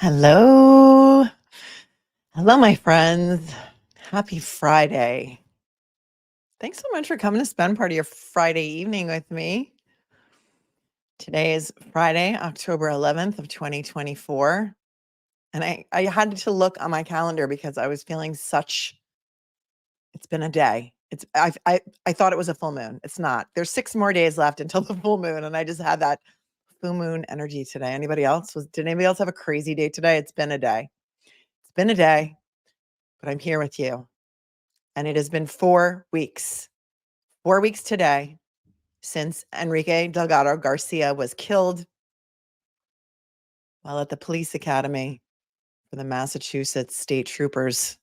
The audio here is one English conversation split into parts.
Hello. Hello, my friends. Happy Friday. Thanks so much for coming to spend part of your Friday evening with me. Today is Friday, October 11th of 2024. And I had to look on my calendar because I was feeling it's been a day. I thought it was a full moon. It's not. There's 6 more days left until the full moon. And I just had that full moon energy today. Did anybody else have a crazy day today? It's been a day. It's been a day, but I'm here with you. And it has been 4 weeks today since Enrique Delgado-Garcia was killed while at the police academy for the Massachusetts state troopers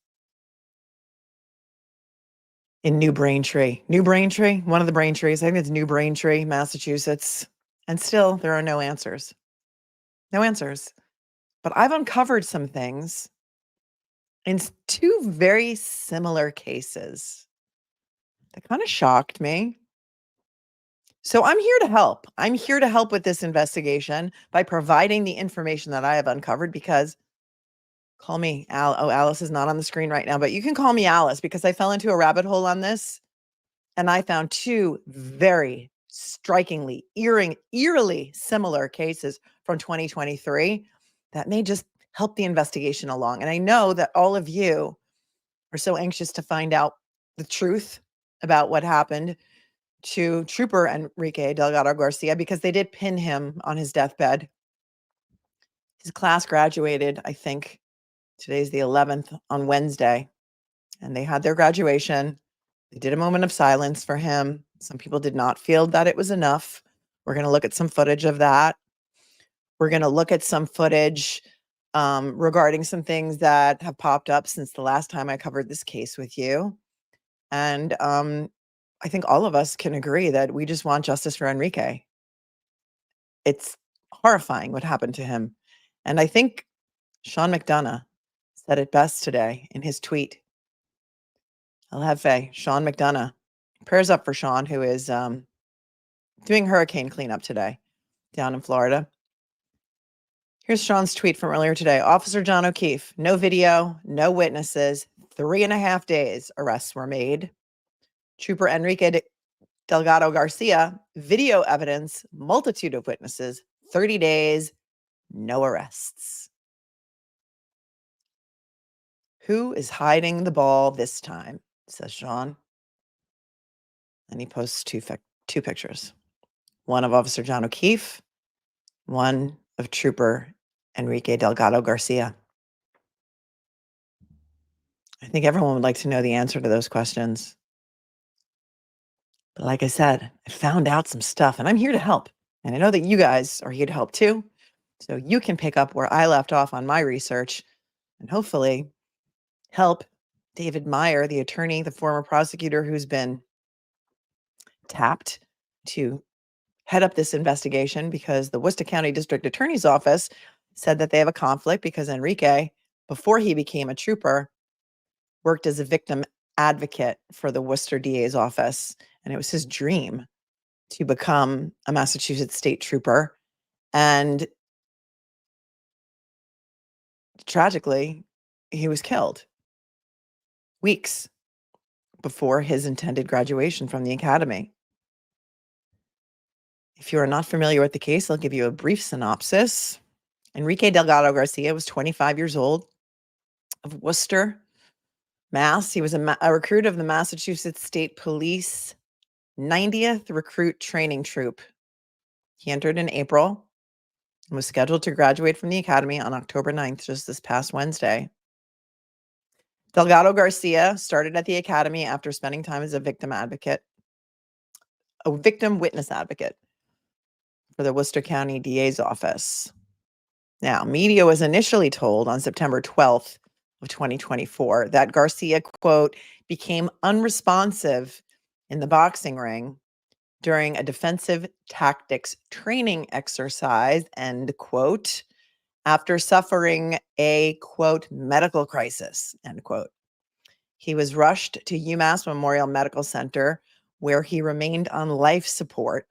in New Braintree. One of the Braintrees. I think it's New Braintree, Massachusetts. And still, there are no answers. No answers. But I've uncovered some things in 2 very similar cases that kind of shocked me. So I'm here to help. I'm here to help with this investigation by providing the information that I have uncovered because call me Al. Oh, Alice is not on the screen right now, but you can call me Alice because I fell into a rabbit hole on this and I found 2 very strikingly, eerily similar cases from 2023 that may just help the investigation along. And I know that all of you are so anxious to find out the truth about what happened to Trooper Enrique Delgado-Garcia because they did pin him on his deathbed. His class graduated, I think today's the 11th, on Wednesday, and they had their graduation. They did a moment of silence for him. Some people did not feel that it was enough. We're going to look at some footage of that. We're going to look at some footage regarding some things that have popped up since the last time I covered this case with you. And I think all of us can agree that we just want justice for Enrique. It's horrifying what happened to him. And I think Sean McDonough said it best today in his tweet. El Jefe, Sean McDonough. Prayers up for Sean, who is doing hurricane cleanup today down in Florida. Here's Sean's tweet from earlier today. Officer John O'Keefe, no video, no witnesses, 3.5 days arrests were made. Trooper Enrique Delgado-Garcia, video evidence, multitude of witnesses, 30 days, no arrests. Who is hiding the ball this time? Says Sean. And he posts two pictures. One of Officer John O'Keefe, one of Trooper Enrique Delgado-Garcia. I think everyone would like to know the answer to those questions. But like I said, I found out some stuff and I'm here to help. And I know that you guys are here to help too. So you can pick up where I left off on my research and hopefully help David Meyer, the attorney, the former prosecutor who's been tapped to head up this investigation because the Worcester County District Attorney's Office said that they have a conflict because Enrique, before he became a trooper, worked as a victim advocate for the Worcester DA's office. And it was his dream to become a Massachusetts state trooper. And tragically, he was killed weeks before his intended graduation from the academy. If you are not familiar with the case, I'll give you a brief synopsis. Enrique Delgado-Garcia was 25 years old, of Worcester, Mass. He was a recruit of the Massachusetts State Police 90th Recruit Training Troop. He entered in April and was scheduled to graduate from the academy on October 9th, just this past Wednesday. Delgado-Garcia started at the academy after spending time as a victim witness advocate for the Worcester County DA's office. Now, media was initially told on September 12th of 2024 that Garcia, quote, became unresponsive in the boxing ring during a defensive tactics training exercise, end quote, after suffering a, quote, medical crisis, end quote. He was rushed to UMass Memorial Medical Center, where he remained on life support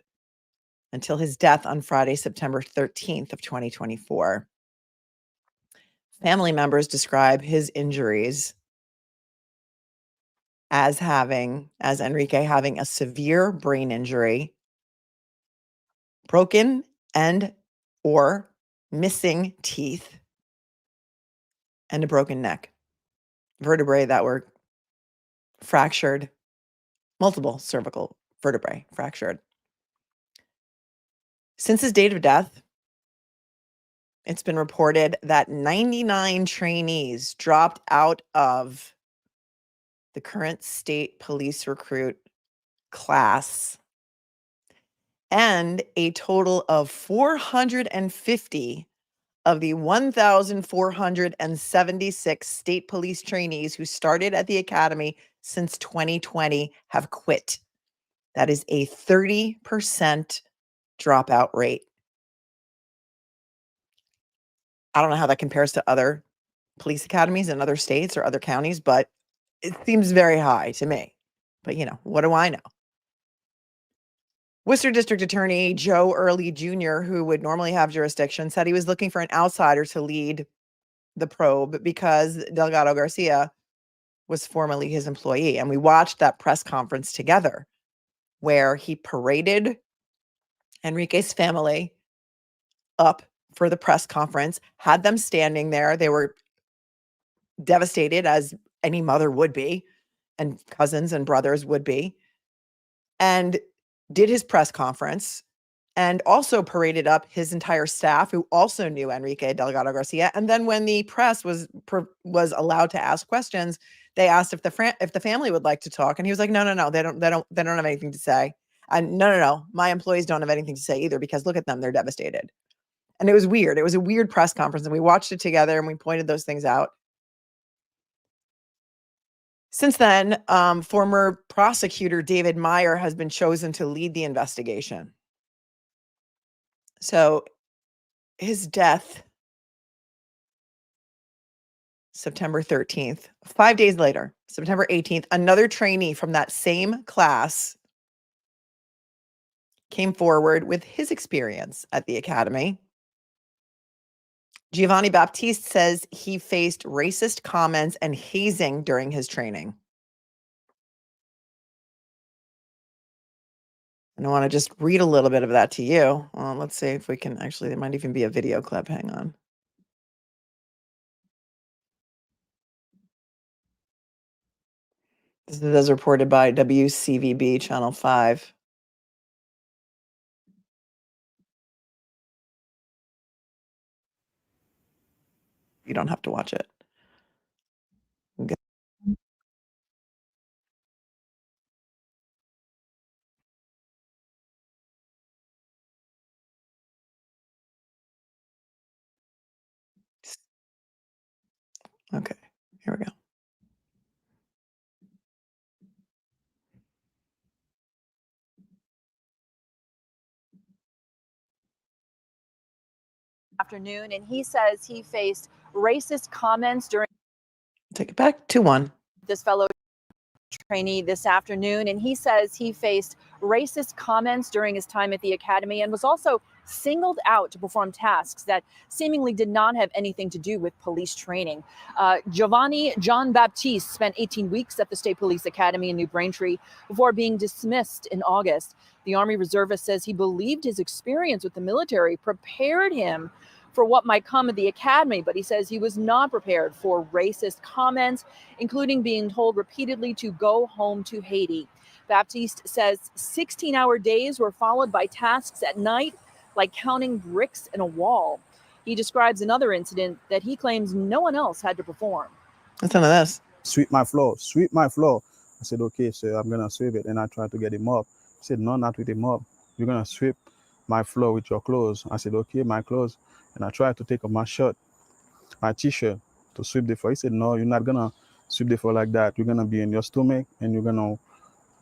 until his death on Friday, September 13th of 2024. Family members describe his injuries as Enrique having a severe brain injury, broken and or missing teeth, and a broken neck. Vertebrae that were fractured, multiple cervical vertebrae fractured. Since his date of death, it's been reported that 99 trainees dropped out of the current state police recruit class, and a total of 450 of the 1,476 state police trainees who started at the academy since 2020 have quit. That is a 30% dropout rate. I don't know how that compares to other police academies in other states or other counties, but it seems very high to me. But, what do I know? Worcester District Attorney Joe Early Jr., who would normally have jurisdiction, said he was looking for an outsider to lead the probe because Delgado-Garcia was formerly his employee. And we watched that press conference together where he paraded Enrique's family up for the press conference, had them standing there. They were devastated, as any mother would be, and cousins and brothers would be, and did his press conference, and also paraded up his entire staff who also knew Enrique Delgado-Garcia. And then when the press was allowed to ask questions, they asked if the family would like to talk, and he was like, no, they don't have anything to say. And no, my employees don't have anything to say either, because look at them, they're devastated. And it was weird. It was a weird press conference, and we watched it together and we pointed those things out. Since then, former prosecutor David Meyer has been chosen to lead the investigation. So his death, September 13th, 5 days later, September 18th, another trainee from that same class came forward with his experience at the academy. Giovanni Baptiste says he faced racist comments and hazing during his training. And I want to just read a little bit of that to you. Let's see if we can actually, there might even be a video clip. Hang on. This is as reported by WCVB Channel 5. You don't have to watch it. Okay. Okay, here we go. Afternoon, and he says he faced racist comments during. Take it back to one. This fellow trainee this afternoon, and he says he faced racist comments during his time at the academy and was also singled out to perform tasks that seemingly did not have anything to do with police training. Giovanni John Baptiste spent 18 weeks at the State Police Academy in New Braintree before being dismissed in August. The Army reservist says he believed his experience with the military prepared him for what might come at the academy, but he says he was not prepared for racist comments, including being told repeatedly to go home to Haiti. Baptiste says 16-hour days were followed by tasks at night, like counting bricks in a wall. He describes another incident that he claims no one else had to perform. Listen to this. Sweep my floor, sweep my floor. I said, okay, sir, I'm going to sweep it. And I tried to get him up. He said, no, not with a mop. You're going to sweep my floor with your clothes. I said, okay, my clothes. And I tried to take off my shirt, my t-shirt, to sweep the floor. He said, no, you're not going to sweep the floor like that. You're going to be in your stomach and you're going to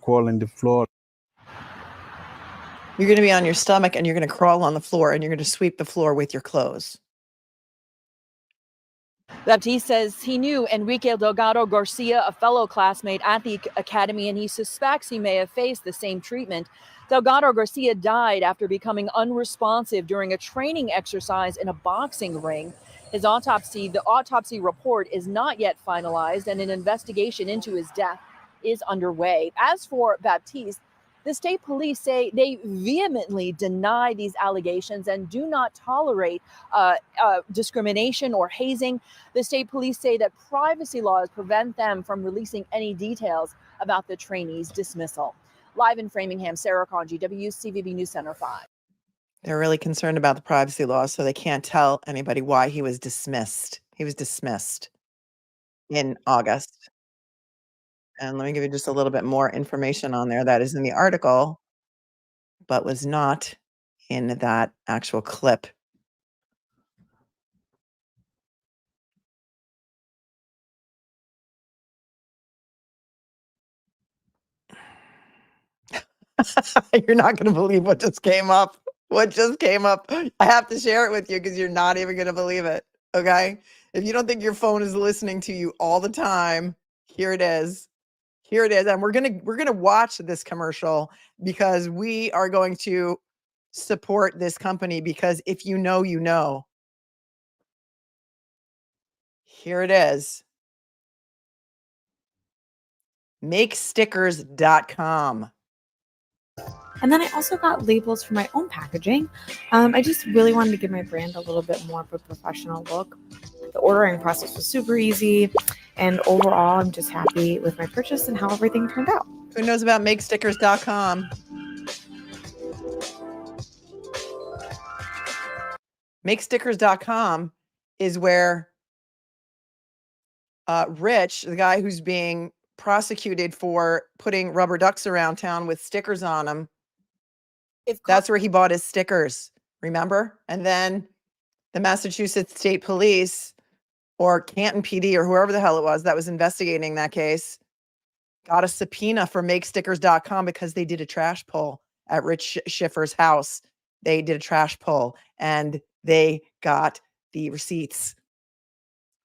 crawl in the floor. You're going to be on your stomach and you're going to crawl on the floor and you're going to sweep the floor with your clothes. Baptiste says he knew Enrique Delgado-Garcia, a fellow classmate at the academy, and he suspects he may have faced the same treatment. Delgado-Garcia died after becoming unresponsive during a training exercise in a boxing ring. The autopsy report is not yet finalized, and an investigation into his death is underway. As for Baptiste, the state police say they vehemently deny these allegations and do not tolerate discrimination or hazing. The state police say that privacy laws prevent them from releasing any details about the trainee's dismissal. Live in Framingham, Sarah Conji, WCVB News Center 5. They're really concerned about the privacy laws, so they can't tell anybody why he was dismissed. He was dismissed in August. And let me give you just a little bit more information on there that is in the article, but was not in that actual clip. You're not going to believe what just came up. What just came up. I have to share it with you because you're not even going to believe it. Okay. If you don't think your phone is listening to you all the time, here it is. Here it is. And we're going to watch this commercial because we are going to support this company, because if you know, you know. Here it is. Makestickers.com. And then I also got labels for my own packaging. I just really wanted to give my brand a little bit more of a professional look. The ordering process was super easy, and overall, I'm just happy with my purchase and how everything turned out. Who knows about makestickers.com? Makestickers.com is where Rich, the guy who's being prosecuted for putting rubber ducks around town with stickers on them, that's where he bought his stickers, remember? And then the Massachusetts State Police, or Canton PD, or whoever the hell it was that was investigating that case, got a subpoena for makestickers.com because they did a trash pull at Rich Schiffer's house. They did a trash pull and they got the receipts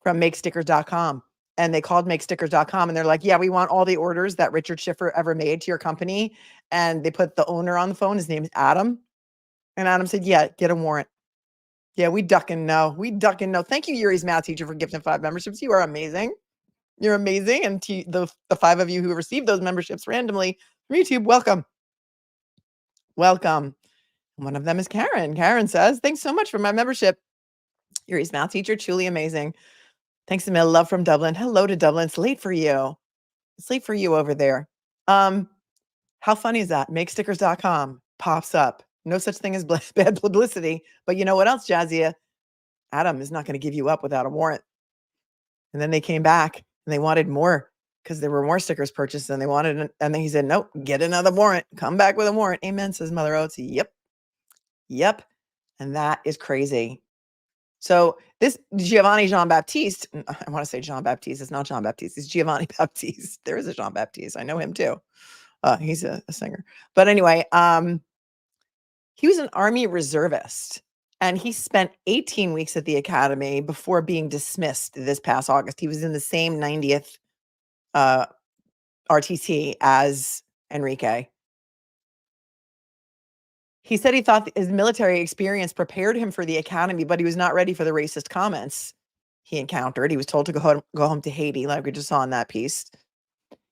from makestickers.com. And they called makestickers.com and they're like, yeah, we want all the orders that Richard Schiffer ever made to your company. And they put the owner on the phone. His name is Adam. And Adam said, yeah, get a warrant. Yeah, we duck and know. We duck and know. Thank you, Yuri's math teacher, for gifting 5 memberships. You are amazing. You're amazing. And to the 5 of you who received those memberships randomly from YouTube, welcome. Welcome. One of them is Karen. Karen says, thanks so much for my membership. Yuri's math teacher, truly amazing. Thanks a million. Love from Dublin. Hello to Dublin. It's late for you. It's late for you over there. How funny is that? Makestickers.com pops up. No such thing as bad publicity. But you know what else, Jazia? Adam is not going to give you up without a warrant. And then they came back and they wanted more because there were more stickers purchased and they wanted, and then he said, nope, get another warrant. Come back with a warrant. Amen, says Mother Oates. Yep. Yep. And that is crazy. So this Giovanni Jean-Baptiste, I want to say Jean-Baptiste. It's not Jean-Baptiste. It's Giovanni Baptiste. There is a Jean-Baptiste. I know him too. He's a singer. But anyway, he was an Army reservist and he spent 18 weeks at the academy before being dismissed this past August. He was in the same 90th RTC as Enrique. He said he thought his military experience prepared him for the academy, but he was not ready for the racist comments he encountered. He was told to go home to Haiti, like we just saw in that piece.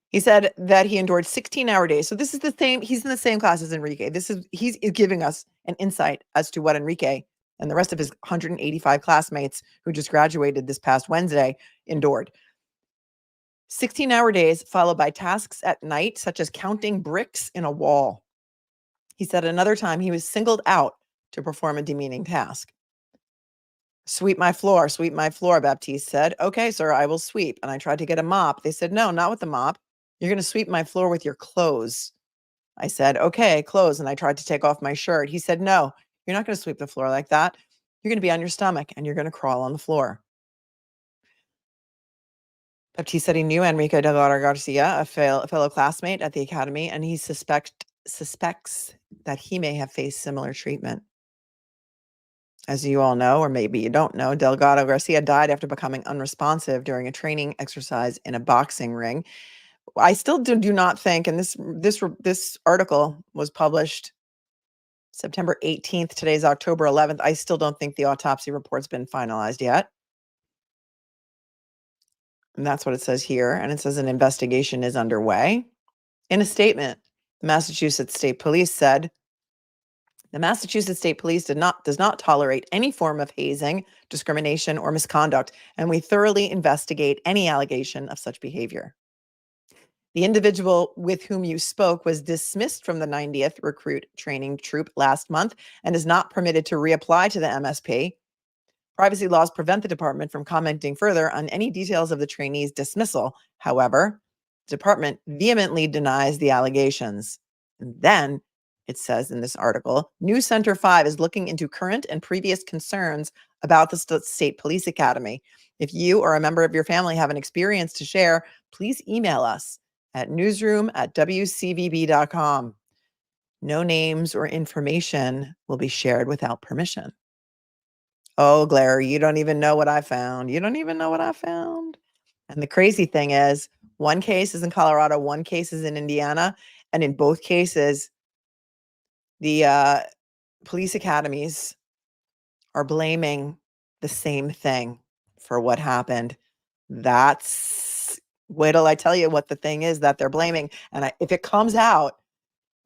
He said that he endured 16-hour days. So this is the same. He's in the same class as Enrique. He's giving us an insight as to what Enrique and the rest of his 185 classmates who just graduated this past Wednesday endured. 16-hour days followed by tasks at night, such as counting bricks in a wall. He said another time he was singled out to perform a demeaning task. Sweep my floor, Baptiste said. Okay, sir, I will sweep. And I tried to get a mop. They said, no, not with the mop. You're going to sweep my floor with your clothes. I said, okay, clothes. And I tried to take off my shirt. He said, no, you're not going to sweep the floor like that. You're going to be on your stomach and you're going to crawl on the floor. Baptiste said he knew Enrique Delgado-Garcia, a fellow classmate at the academy, and he suspects that he may have faced similar treatment. As you all know, or maybe you don't know, Delgado-Garcia died after becoming unresponsive during a training exercise in a boxing ring. I still do not think, and this article was published September 18th. Today's October 11th. I still don't think the autopsy report's been finalized yet. And that's what it says here. And it says an investigation is underway. In a statement, the Massachusetts State Police said, the Massachusetts State Police does not tolerate any form of hazing, discrimination, or misconduct, and we thoroughly investigate any allegation of such behavior. The individual with whom you spoke was dismissed from the 90th recruit training troop last month and is not permitted to reapply to the MSP. Privacy laws prevent the department from commenting further on any details of the trainee's dismissal. However, the department vehemently denies the allegations. And then it says in this article, News Center 5 is looking into current and previous concerns about the State Police Academy. If you or a member of your family have an experience to share, please email us at newsroom@wcvb.com. No names or information will be shared without permission. Oh, Glary, you don't even know what I found. You don't even know what I found. And the crazy thing is, one case is in Colorado, one case is in Indiana. And in both cases, the police academies are blaming the same thing for what happened. Wait till I tell you what the thing is that they're blaming. And if it comes out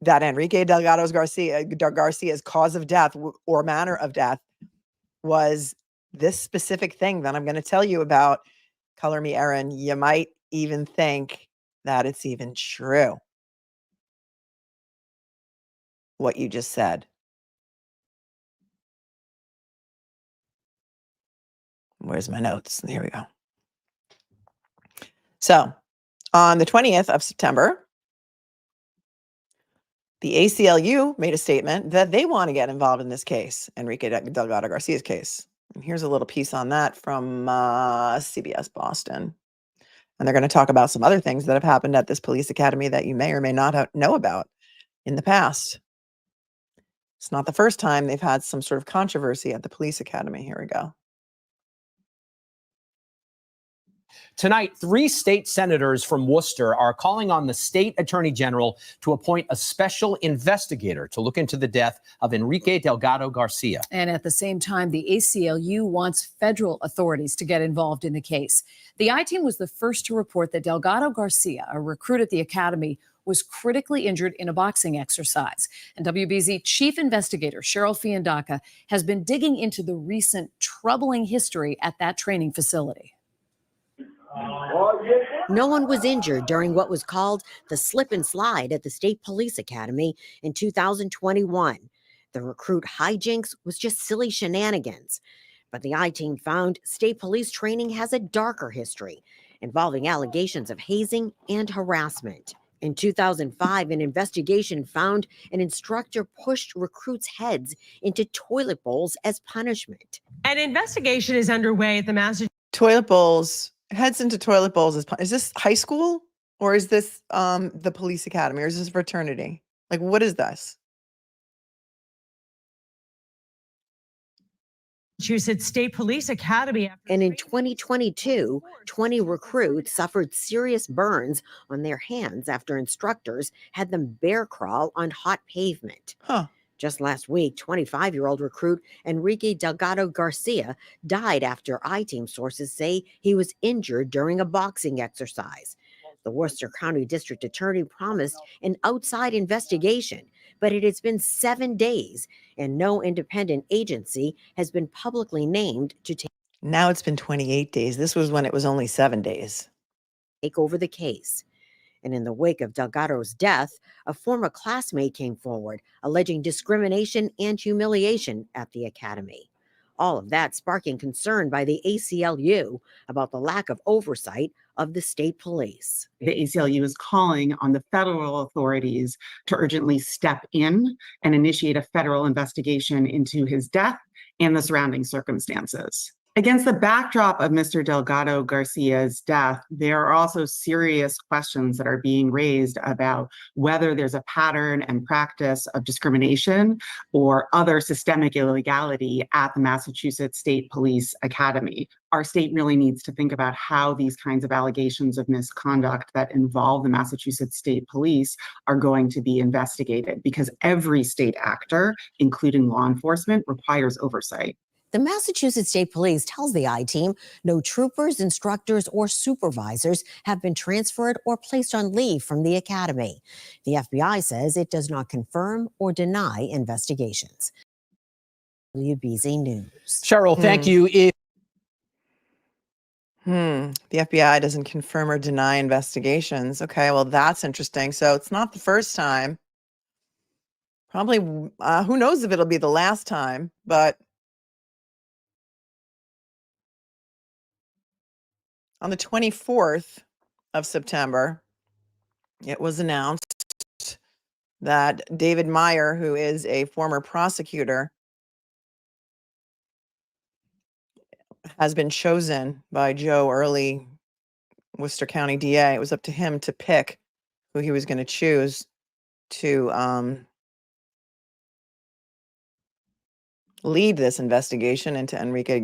that Enrique Delgado-Garcia's cause of death or manner of death was this specific thing that I'm going to tell you about, color me Aaron, you might even think that it's even true what you just said. Where's my notes? Here we go. So on the 20th of September, the ACLU made a statement that they want to get involved in this case, Enrique Delgado-Garcia's case. And here's a little piece on that from CBS Boston. And they're going to talk about some other things that have happened at this police academy that you may or may not know about in the past. It's not the first time they've had some sort of controversy at the police academy. Here we go. Tonight, 3 state senators from Worcester are calling on the state attorney general to appoint a special investigator to look into the death of Enrique Delgado-Garcia. And at the same time, the ACLU wants federal authorities to get involved in the case. The I-Team was the first to report that Delgado-Garcia, a recruit at the academy, was critically injured in a boxing exercise. And WBZ chief investigator Cheryl Fiandaca has been digging into the recent troubling history at that training facility. No one was injured during what was called the slip and slide at the State Police Academy in 2021. The recruit hijinks was just silly shenanigans. But the I-Team found state police training has a darker history involving allegations of hazing and harassment. In 2005, an investigation found an instructor pushed recruits' heads into toilet bowls as punishment. An investigation is underway at the Massachusetts. Toilet bowls. Heads into toilet bowls is this high school or is this the police academy or is this fraternity? Like, what is this? Massachusetts State Police Academy. And in 2022, 20 recruits suffered serious burns on their hands after instructors had them bear crawl on hot pavement. Huh. Just last week, 25-year-old recruit Enrique Delgado-Garcia died after I-Team sources say he was injured during a boxing exercise. The Worcester County District Attorney promised an outside investigation, but it has been 7 days and no independent agency has been publicly named to take Now it's been 28 days. This was when it was only 7 days. over the case. And in the wake of Delgado's death, a former classmate came forward, alleging discrimination and humiliation at the academy. All of that sparking concern by the ACLU about the lack of oversight of the state police. The ACLU is calling on the federal authorities to urgently step in and initiate a federal investigation into his death and the surrounding circumstances. Against the backdrop of Mr. Delgado-Garcia's death, there are also serious questions that are being raised about whether there's a pattern and practice of discrimination or other systemic illegality at the Massachusetts State Police Academy. Our state really needs to think about how these kinds of allegations of misconduct that involve the Massachusetts State Police are going to be investigated, because every state actor, including law enforcement, requires oversight. The Massachusetts State Police tells the I-Team no troopers, instructors, or supervisors have been transferred or placed on leave from the academy. The FBI says it does not confirm or deny investigations. WBZ News. Cheryl, thank you. The FBI doesn't confirm or deny investigations. Okay, well, that's interesting. So it's not the first time. Probably, who knows if it'll be the last time, but on the 24th of September, it was announced that David Meyer, who is a former prosecutor, has been chosen by Joe Early, Worcester County DA. It was up to him to pick who he was going to choose to lead this investigation into Enrique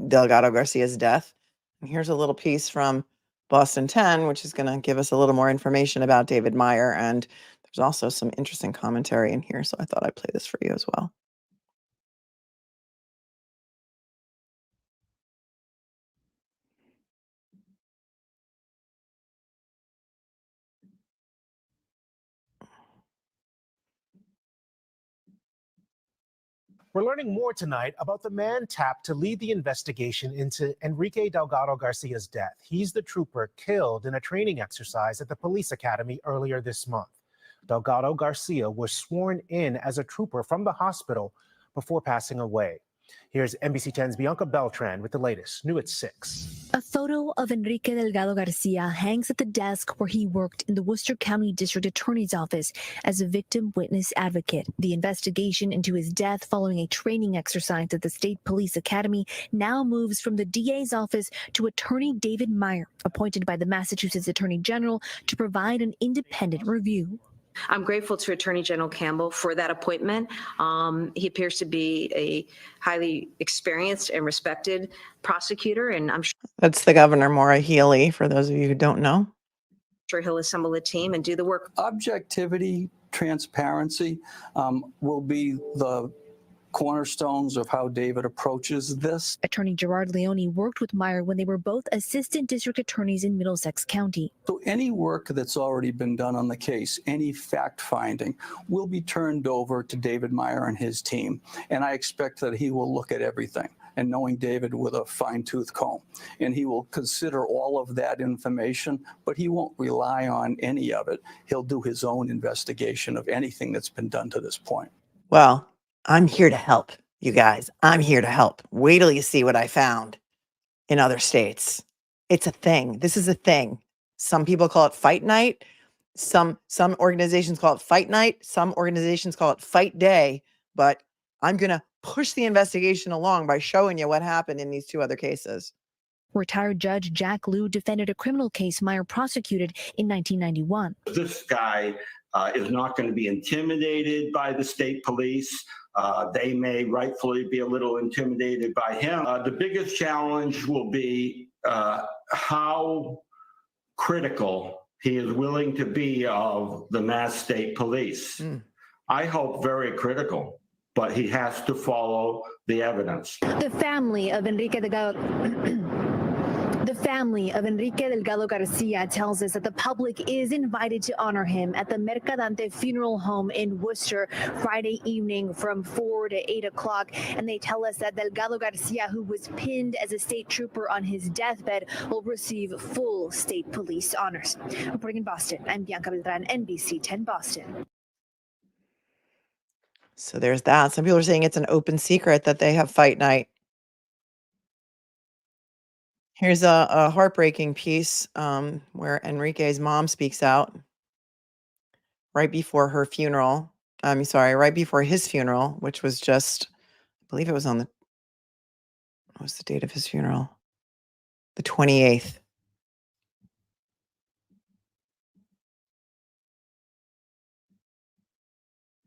Delgado-Garcia's death. And here's a little piece from Boston 10, which is going to give us a little more information about David Meyer. And there's also some interesting commentary in here, so I thought I'd play this for you as well. We're learning more tonight about the man tapped to lead the investigation into Enrique Delgado-Garcia's death. He's the trooper killed in a training exercise at the police academy earlier this month. Delgado-Garcia was sworn in as a trooper from the hospital before passing away. Here's NBC 10's Bianca Beltran with the latest, new at 6. A photo of Enrique Delgado-Garcia hangs at the desk where he worked in the Worcester County District Attorney's Office as a victim witness advocate. The investigation into his death following a training exercise at the State Police Academy now moves from the DA's office to Attorney David Meyer, appointed by the Massachusetts Attorney General to provide an independent review. I'm grateful to Attorney General Campbell for that appointment. He appears to be a highly experienced and respected prosecutor, and I'm That's the Governor, Maura Healey, for those of you who don't know. sure he'll assemble a team and do the work. Objectivity, transparency will be the cornerstones of how David approaches this. Attorney Gerard Leone worked with Meyer when they were both assistant district attorneys in Middlesex County. So any work that's already been done on the case, any fact finding, will be turned over to David Meyer and his team. And I expect that he will look at everything, and knowing David with a fine-tooth comb. And he will consider all of that information, but he won't rely on any of it. He'll do his own investigation of anything that's been done to this point. Well, I'm here to help, you guys. I'm here to help. Wait till you see what I found in other states. It's a thing. This is a thing. Some people call it fight night. Some organizations call it fight night. Some organizations call it fight day. But I'm going to push the investigation along by showing you what happened in these two other cases. Retired Judge Jack Liu defended a criminal case Meyer prosecuted in 1991. This guy is not going to be intimidated by the state police. They may rightfully be a little intimidated by him. The biggest challenge will be how critical he is willing to be of the Mass State Police. I hope very critical, but he has to follow the evidence. The family of Enrique Delgado-Garcia tells us that the public is invited to honor him at the Mercadante Funeral Home in Worcester Friday evening from 4 to 8 o'clock. And they tell us that Delgado-Garcia, who was pinned as a state trooper on his deathbed, will receive full state police honors. Reporting in Boston, I'm Bianca Beltran, NBC 10 Boston. So there's that. Some people are saying it's an open secret that they have fight night. Here's a heartbreaking piece where Enrique's mom speaks out right before her funeral. Right before his funeral, which was just, I believe it was on what was the date of his funeral? The 28th.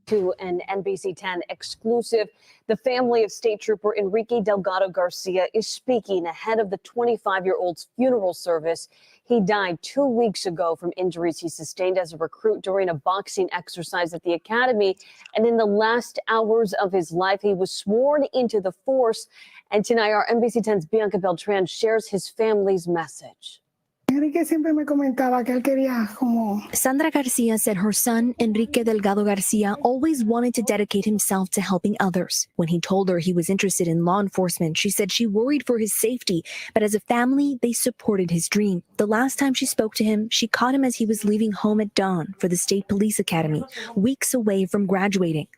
To an NBC 10 exclusive, the family of State Trooper Enrique Delgado-Garcia is speaking ahead of the 25-year-old's funeral service. He died 2 weeks ago from injuries he sustained as a recruit during a boxing exercise at the academy. And in the last hours of his life, he was sworn into the force. And tonight, our NBC 10's Bianca Beltran shares his family's message. Sandra Garcia said her son, Enrique Delgado-Garcia, always wanted to dedicate himself to helping others. When he told her he was interested in law enforcement, she said she worried for his safety, but as a family, they supported his dream. The last time she spoke to him, she caught him as he was leaving home at dawn for the State Police Academy, weeks away from graduating.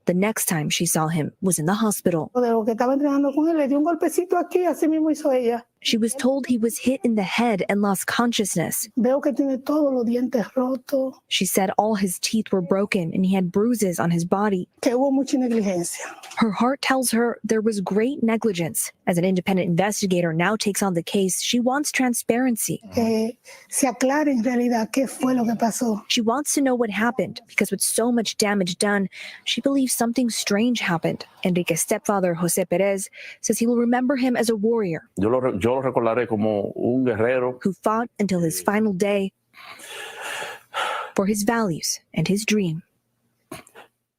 The next time she saw him was in the hospital. She was told he was hit in the head and lost consciousness. She said all his teeth were broken and he had bruises on his body. Her heart tells her there was great negligence. As an independent investigator now takes on the case, she wants transparency. She wants to know what happened because with so much damage done, she believes something strange happened. Enrique's stepfather, Jose Perez, says he will remember him as a warrior. Yo lo recordaré como un guerrero. Who fought until his final day for his values and his dream.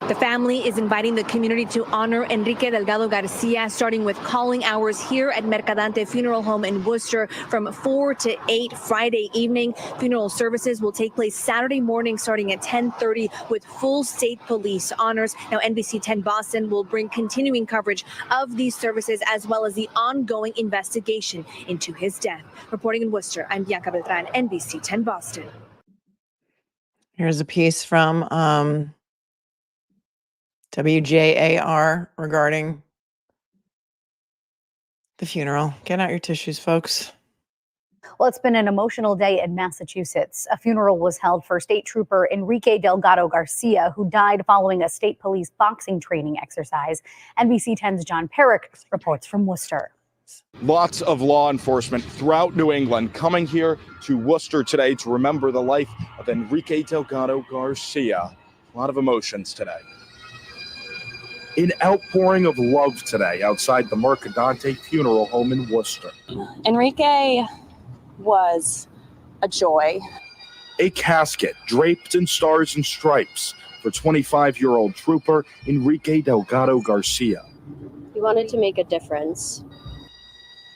The family is inviting the community to honor Enrique Delgado-Garcia, starting with calling hours here at Mercadante Funeral Home in Worcester from 4 to 8 Friday evening. Funeral services will take place Saturday morning starting at 10:30 with full state police honors. Now, NBC 10 Boston will bring continuing coverage of these services as well as the ongoing investigation into his death. Reporting in Worcester, I'm Bianca Beltran, NBC 10 Boston. Here's a piece from WJAR regarding the funeral. Get out your tissues, folks. Well, it's been an emotional day in Massachusetts. A funeral was held for State Trooper Enrique Delgado-Garcia, who died following a state police boxing training exercise. NBC 10's John Barbaric reports from Worcester. Lots of law enforcement throughout New England coming here to Worcester today to remember the life of Enrique Delgado-Garcia. A lot of emotions today. An outpouring of love today outside the Mercadante Funeral Home in Worcester. Enrique was a joy. A casket draped in stars and stripes for 25-year-old trooper Enrique Delgado-Garcia. He wanted to make a difference.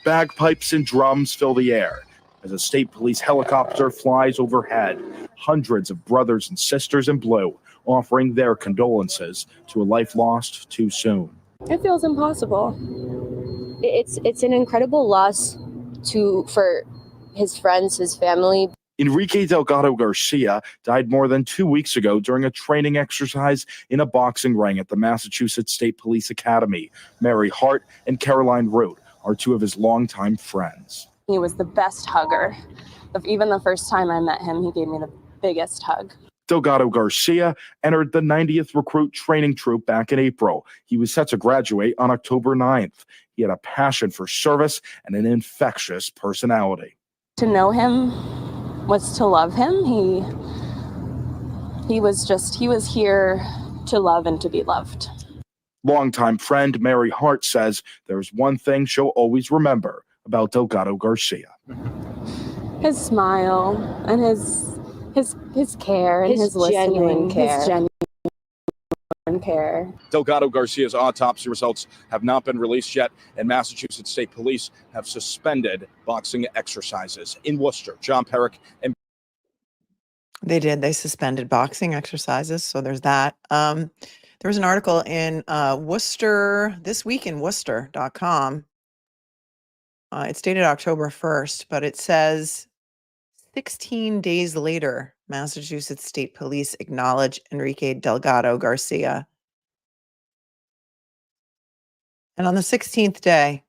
Bagpipes and drums fill the air as a state police helicopter flies overhead. Hundreds of brothers and sisters in blue offering their condolences to a life lost too soon. It feels impossible. It's an incredible loss for his friends, his family. Enrique Delgado-Garcia died more than 2 weeks ago during a training exercise in a boxing ring at the Massachusetts State Police Academy. Mary Hart and Caroline Root are two of his longtime friends. He was the best hugger. Even the first time I met him, he gave me the biggest hug. Delgado-Garcia entered the 90th Recruit Training Troop back in April. He was set to graduate on October 9th. He had a passion for service and an infectious personality. To know him was to love him. He was here to love and to be loved. Longtime friend Mary Hart says there's one thing she'll always remember about Delgado-Garcia. His smile and his care and his genuine care. His genuine care. Delgado-Garcia's autopsy results have not been released yet, and Massachusetts State Police have suspended boxing exercises. In Worcester, John Barbaric and They did. They suspended boxing exercises. So there's that. There was an article in Worcester, this week in Worcester.com. It's dated October 1st, but it says 16 days later, Massachusetts State Police acknowledge Enrique Delgado-Garcia. And on the 16th day,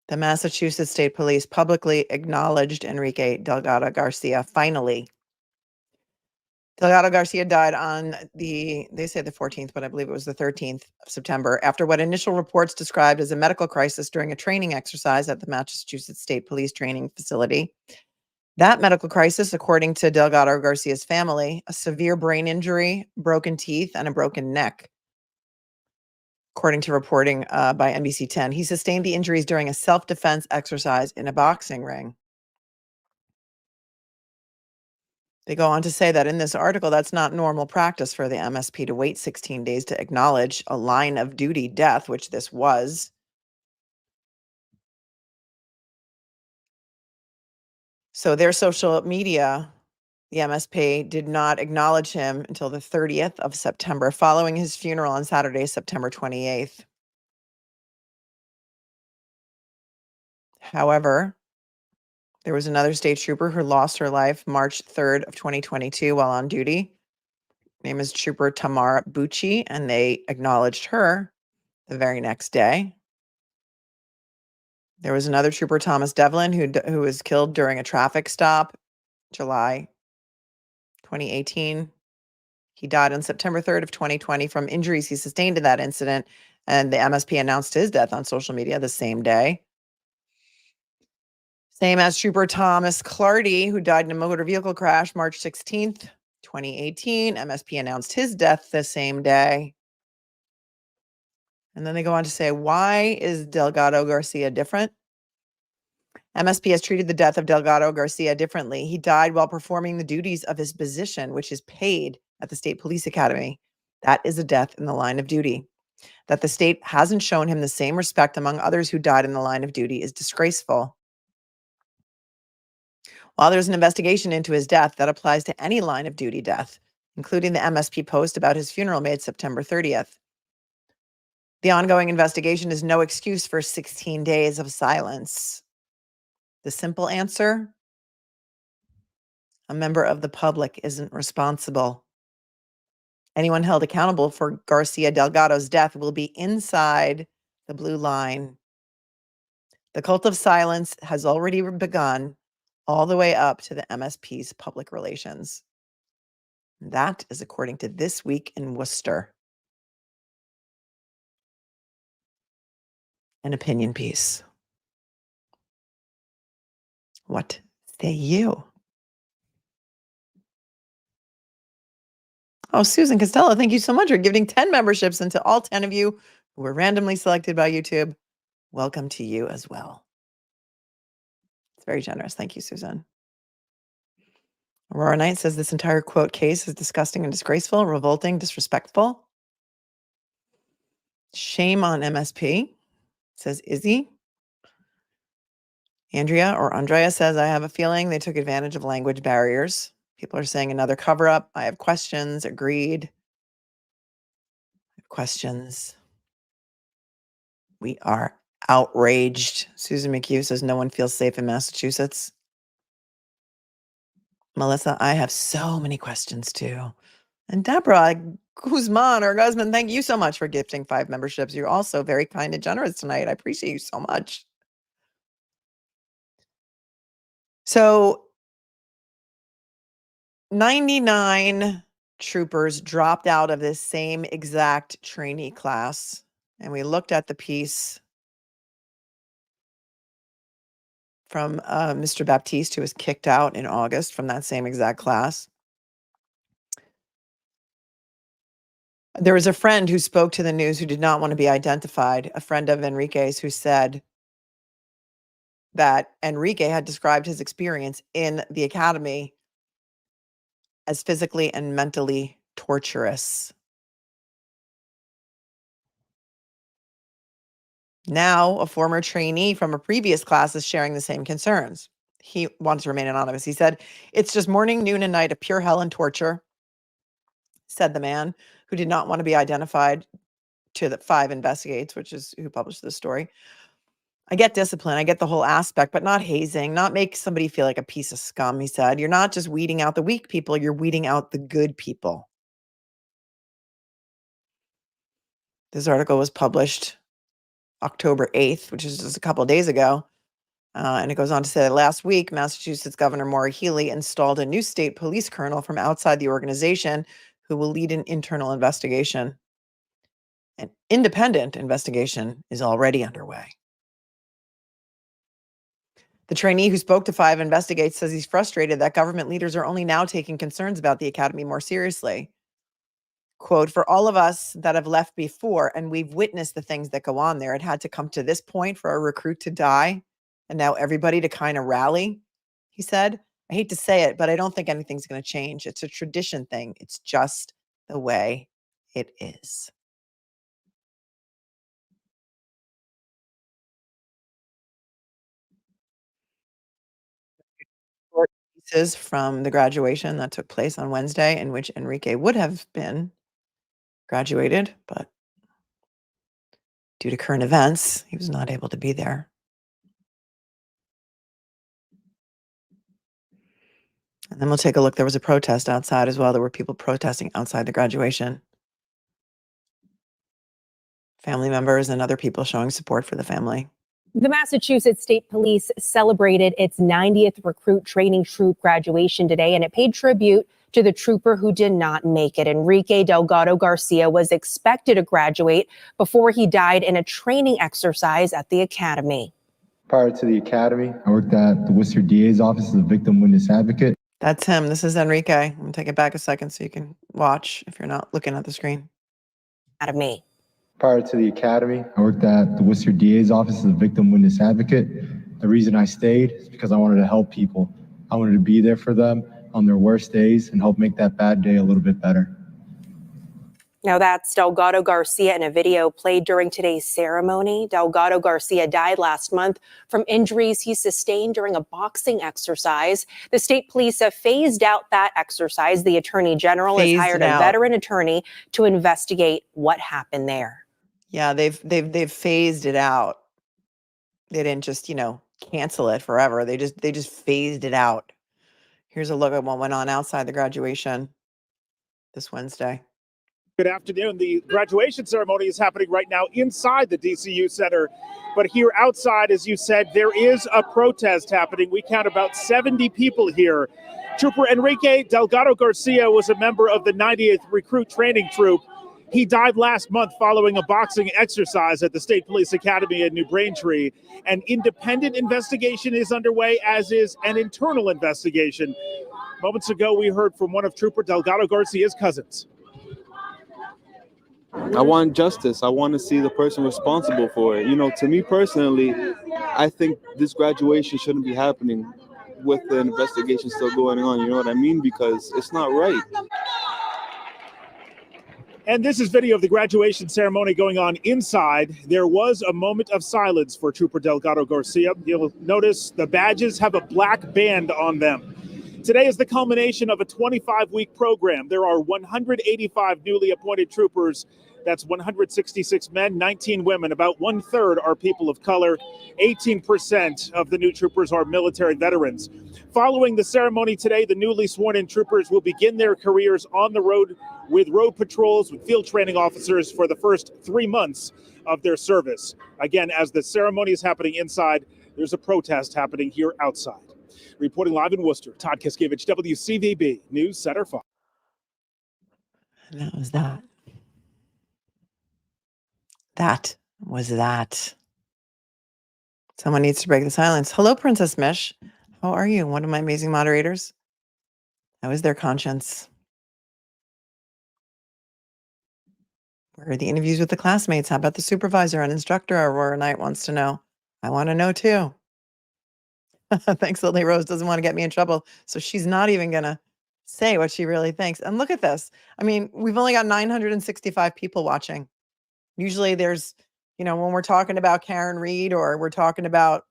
the Massachusetts State Police publicly acknowledged Enrique Delgado-Garcia, finally. Delgado-Garcia died on they say the 14th, but I believe it was the 13th of September, after what initial reports described as a medical crisis during a training exercise at the Massachusetts State Police training facility. That medical crisis, according to Delgado-Garcia's family, a severe brain injury, broken teeth, and a broken neck. According to reporting by NBC 10, he sustained the injuries during a self-defense exercise in a boxing ring. They go on to say that in this article, that's not normal practice for the MSP to wait 16 days to acknowledge a line of duty death, which this was. So their social media, the MSP, did not acknowledge him until the 30th of September, following his funeral on Saturday, September 28th. However, there was another state trooper who lost her life March 3rd of 2022 while on duty. Her name is Trooper Tamara Bucci, and they acknowledged her the very next day. There was another trooper, Thomas Devlin, who was killed during a traffic stop, July 2018. He died on September 3rd of 2020 from injuries he sustained in that incident, and the MSP announced his death on social media the same day. Same as Trooper Thomas Clardy, who died in a motor vehicle crash March 16th, 2018. MSP announced his death the same day. And then they go on to say, why is Delgado-Garcia different? MSP has treated the death of Delgado-Garcia differently. He died while performing the duties of his position, which is paid at the State Police Academy. That is a death in the line of duty. That the state hasn't shown him the same respect among others who died in the line of duty is disgraceful. While there's an investigation into his death that applies to any line of duty death, including the MSP post about his funeral made September 30th. The ongoing investigation is no excuse for 16 days of silence. The simple answer: a member of the public isn't responsible. Anyone held accountable for Garcia Delgado's death will be inside the blue line. The cult of silence has already begun all the way up to the MSP's public relations. That is according to This Week in Worcester. An opinion piece. What say you? Oh, Susan Costello, thank you so much for giving 10 memberships, and to all 10 of you who were randomly selected by YouTube, welcome to you as well. It's very generous. Thank you, Susan. Aurora Knight says this entire quote case is disgusting and disgraceful, revolting, disrespectful. Shame on MSP, says Izzy. Andrea says, I have a feeling they took advantage of language barriers. People are saying another cover-up. I have questions. Agreed. Questions. We are outraged. Susan McHugh says no one feels safe in Massachusetts. Melissa, I have so many questions too. And Deborah Guzman, or Guzman, thank you so much for gifting 5 memberships. You're also very kind and generous tonight. I appreciate you so much. So 99 troopers dropped out of this same exact trainee class. And we looked at the piece from Mr. Baptiste, who was kicked out in August from that same exact class. There was a friend who spoke to the news who did not want to be identified, a friend of Enrique's, who said that Enrique had described his experience in the academy as physically and mentally torturous. Now, a former trainee from a previous class is sharing the same concerns. He wants to remain anonymous. He said, it's just morning, noon, and night of pure hell and torture, said the man who did not want to be identified to the 5 Investigates, which is who published this story. I get discipline. I get the whole aspect, but not hazing, not make somebody feel like a piece of scum, he said. You're not just weeding out the weak people, you're weeding out the good people. This article was published October 8th, which is just a couple of days ago. And it goes on to say that last week, Massachusetts Governor Maura Healey installed a new state police colonel from outside the organization who will lead an internal investigation. An independent investigation is already underway. The trainee who spoke to 5 Investigates says he's frustrated that government leaders are only now taking concerns about the academy more seriously. Quote, for all of us that have left before and we've witnessed the things that go on there, it had to come to this point for a recruit to die and now everybody to kind of rally, he said. I hate to say it, but I don't think anything's going to change. It's a tradition thing. It's just the way it is. Short pieces from the graduation that took place on Wednesday, in which Enrique would have been graduated, but due to current events, he was not able to be there. And then we'll take a look. There was a protest outside as well. There were people protesting outside the graduation. Family members and other people showing support for the family. The Massachusetts State Police celebrated its 90th recruit training troop graduation today, and it paid tribute to the trooper who did not make it. Enrique Delgado-Garcia was expected to graduate before he died in a training exercise at the academy. Prior to the academy, I worked at the Worcester DA's office as a victim witness advocate. That's him. This is Enrique. I'm going to take it back a second so you can watch if you're not looking at the screen. Academy. Prior to the academy, I worked at the Worcester DA's office as a victim witness advocate. The reason I stayed is because I wanted to help people. I wanted to be there for them on their worst days and help make that bad day a little bit better. Now that's Delgado-Garcia in a video played during today's ceremony. Delgado-Garcia died last month from injuries he sustained during a boxing exercise. The state police have phased out that exercise. The attorney general has hired a veteran attorney to investigate what happened there. Yeah, they've phased it out. They didn't just, cancel it forever. They just phased it out. Here's a look at what went on outside the graduation this Wednesday. Good afternoon. The graduation ceremony is happening right now inside the DCU Center. But here outside, as you said, there is a protest happening. We count about 70 people here. Trooper Enrique Delgado-Garcia was a member of the 90th Recruit Training Troop. He died last month following a boxing exercise at the State Police Academy in New Braintree. An independent investigation is underway, as is an internal investigation. Moments ago, we heard from one of Trooper Delgado-Garcia's cousins. I want justice. I want to see the person responsible for it. To me personally, I think this graduation shouldn't be happening with the investigation still going on. You know what I mean? Because it's not right. And this is video of the graduation ceremony going on inside. There was a moment of silence for Trooper Delgado-Garcia. You'll notice the badges have a black band on them. Today is the culmination of a 25-week program. There are 185 newly appointed troopers. That's 166 men, 19 women. About 1/3 are people of color. 18% of the new troopers are military veterans. Following the ceremony today, the newly sworn-in troopers will begin their careers on the road with road patrols, with field training officers for the first 3 months of their service. Again, as the ceremony is happening inside, there's a protest happening here outside. Reporting live in Worcester, Todd Kiskevich, WCVB News Center 5. That was that. That was that. Someone needs to break the silence. Hello, Princess Mish. How are you? One of my amazing moderators. How is their conscience? Where are the interviews with the classmates? How about the supervisor and instructor? Aurora Knight wants to know. I want to know too. Thanks, Lily Rose doesn't want to get me in trouble. So she's not even going to say what she really thinks. And look at this. I mean, we've only got 965 people watching. Usually there's, when we're talking about Karen Reed or we're talking about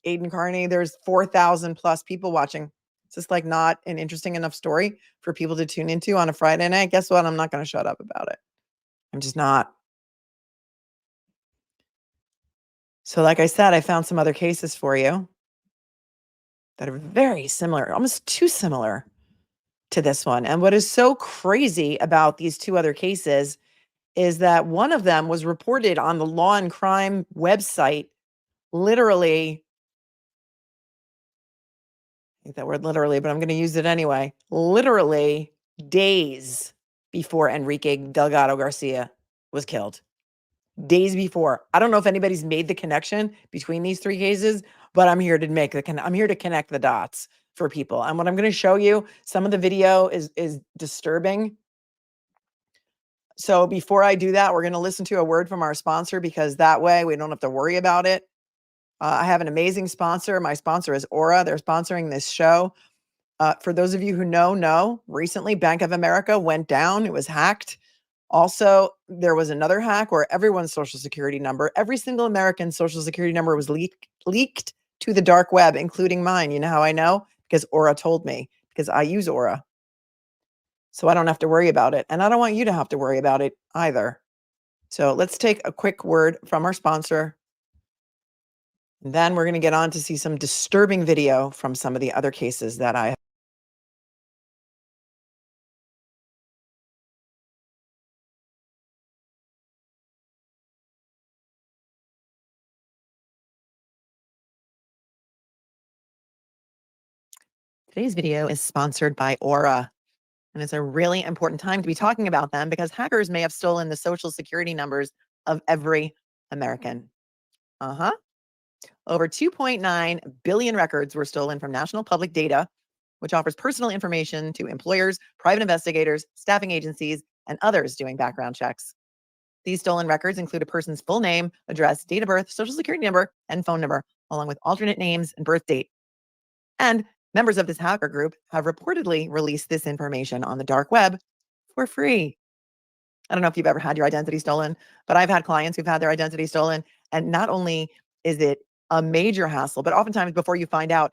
Aiden Carney, there's 4,000 plus people watching. It's just like not an interesting enough story for people to tune into on a Friday night. Guess what? I'm not going to shut up about it. I'm just not. So like I said, I found some other cases for you that are very similar, almost too similar to this one. And what is so crazy about these two other cases is that one of them was reported on the Law and Crime website literally, I hate that word literally, but I'm going to use it anyway, literally days before Enrique Delgado-Garcia was killed. days before. I don't know if anybody's made the connection between these three cases, but I'm here to I'm here to connect the dots for people. And what I'm going to show you, some of the video is disturbing. So before I do that, we're going to listen to a word from our sponsor, because that way we don't have to worry about it. I have an amazing sponsor. My sponsor is Aura. They're sponsoring this show. For those of you who know, recently Bank of America went down. It was hacked. Also, there was another hack where everyone's social security number, every single American social security number was leaked to the dark web, including mine. You know how I know? Because Aura told me, because I use Aura. So I don't have to worry about it. And I don't want you to have to worry about it either. So let's take a quick word from our sponsor. And then we're going to get on to see some disturbing video from some of the other cases that I have. Today's video is sponsored by Aura, and it's a really important time to be talking about them because hackers may have stolen the social security numbers of every American. Over 2.9 billion records were stolen from national public data, which offers personal information to employers, private investigators, staffing agencies, and others doing background checks. These stolen records include a person's full name, address, date of birth, social security number, and phone number, along with alternate names and birth date. And members of this hacker group have reportedly released this information on the dark web for free. I don't know if you've ever had your identity stolen, but I've had clients who've had their identity stolen. And not only is it a major hassle, but oftentimes before you find out,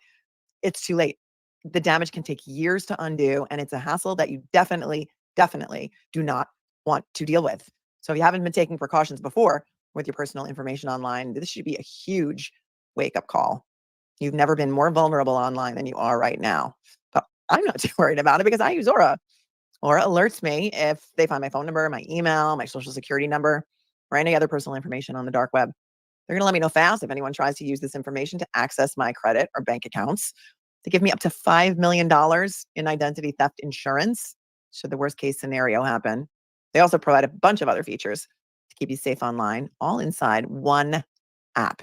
it's too late. The damage can take years to undo, and it's a hassle that you definitely do not want to deal with. So if you haven't been taking precautions before with your personal information online, this should be a huge wake-up call. You've never been more vulnerable online than you are right now. But I'm not too worried about it because I use Aura. Aura alerts me if they find my phone number, my email, my social security number, or any other personal information on the dark web. They're going to let me know fast if anyone tries to use this information to access my credit or bank accounts. They give me up to $5 million in identity theft insurance should the worst case scenario happen. They also provide a bunch of other features to keep you safe online, all inside one app.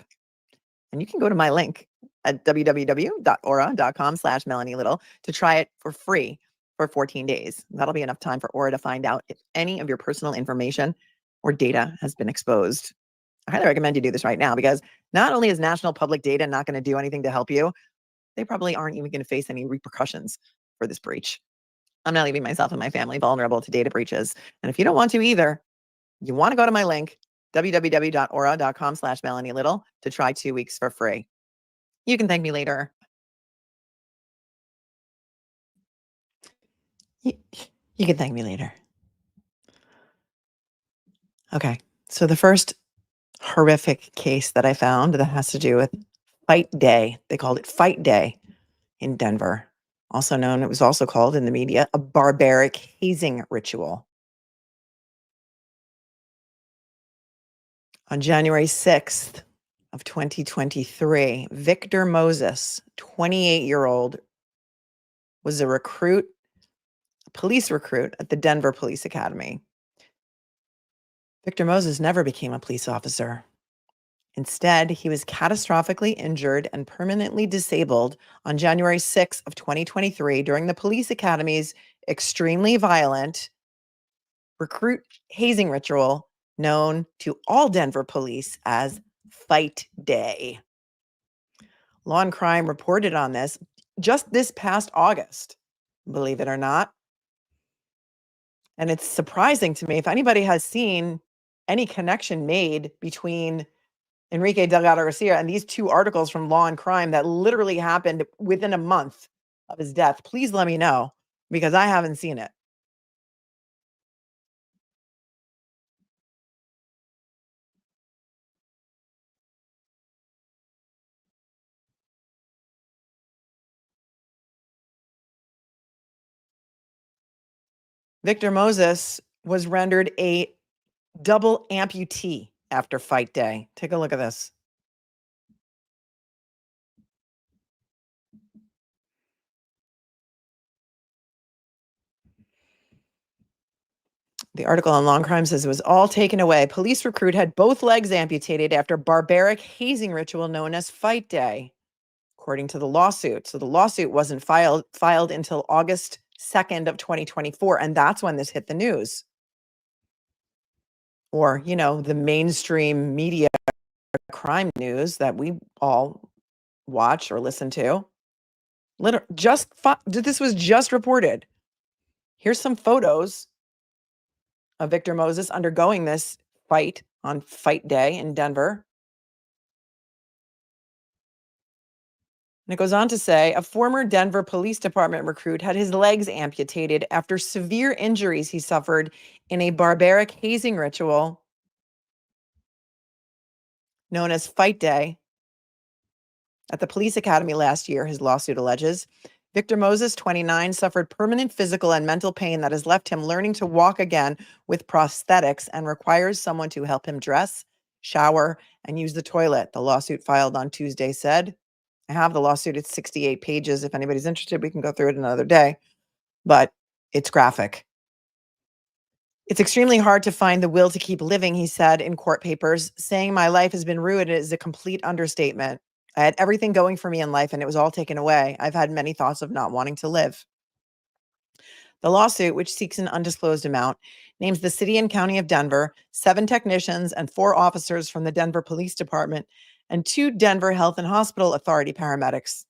And you can go to my link at www.aura.com/Melanie Little to try it for free for 14 days. That'll be enough time for Aura to find out if any of your personal information or data has been exposed. I highly recommend you do this right now because not only is national public data not going to do anything to help you, they probably aren't even going to face any repercussions for this breach. I'm not leaving myself and my family vulnerable to data breaches. And if you don't want to either, you want to go to my link, www.aura.com/Melanie Little, to try 2 weeks for free. You can thank me later. You can thank me later. Okay. So the first horrific case that I found that has to do with Fight Day. They called it Fight Day in Denver. Also known, it was also called in the media, a barbaric hazing ritual. On January 6th of 2023, Victor Moses, 28-year-old, was a police recruit at the Denver Police Academy. Victor Moses never became a police officer. Instead, he was catastrophically injured and permanently disabled on January 6th of 2023 during the police academy's extremely violent recruit hazing ritual known to all Denver police as Fight Day. Law and Crime reported on this just this past August, believe it or not. And it's surprising to me if anybody has seen any connection made between Enrique Delgado-Garcia and these two articles from Law and Crime that literally happened within a month of his death. Please let me know because I haven't seen it. Victor Moses was rendered a double amputee after Fight Day. Take a look at this. The article on Long Crime says it was all taken away. Police recruit had both legs amputated after barbaric hazing ritual known as Fight Day, according to the lawsuit. So the lawsuit wasn't filed until August 2nd of 2024, and that's when this hit the news. Or, the mainstream media crime news that we all watch or listen to. This was just reported. Here's some photos of Victor Moses undergoing this fight on Fight Day in Denver. And it goes on to say, a former Denver Police Department recruit had his legs amputated after severe injuries he suffered in a barbaric hazing ritual known as Fight Day at the police academy last year, his lawsuit alleges. Victor Moses, 29, suffered permanent physical and mental pain that has left him learning to walk again with prosthetics and requires someone to help him dress, shower, and use the toilet, the lawsuit filed on Tuesday said. I have the lawsuit. It's 68 pages. If anybody's interested, we can go through it another day, but it's graphic. It's extremely hard to find the will to keep living, he said in court papers. Saying my life has been ruined is a complete understatement. I had everything going for me in life and it was all taken away. I've had many thoughts of not wanting to live. The lawsuit, which seeks an undisclosed amount, names the city and county of Denver, 7 technicians and 4 officers from the Denver Police Department, and 2 Denver Health and Hospital Authority paramedics.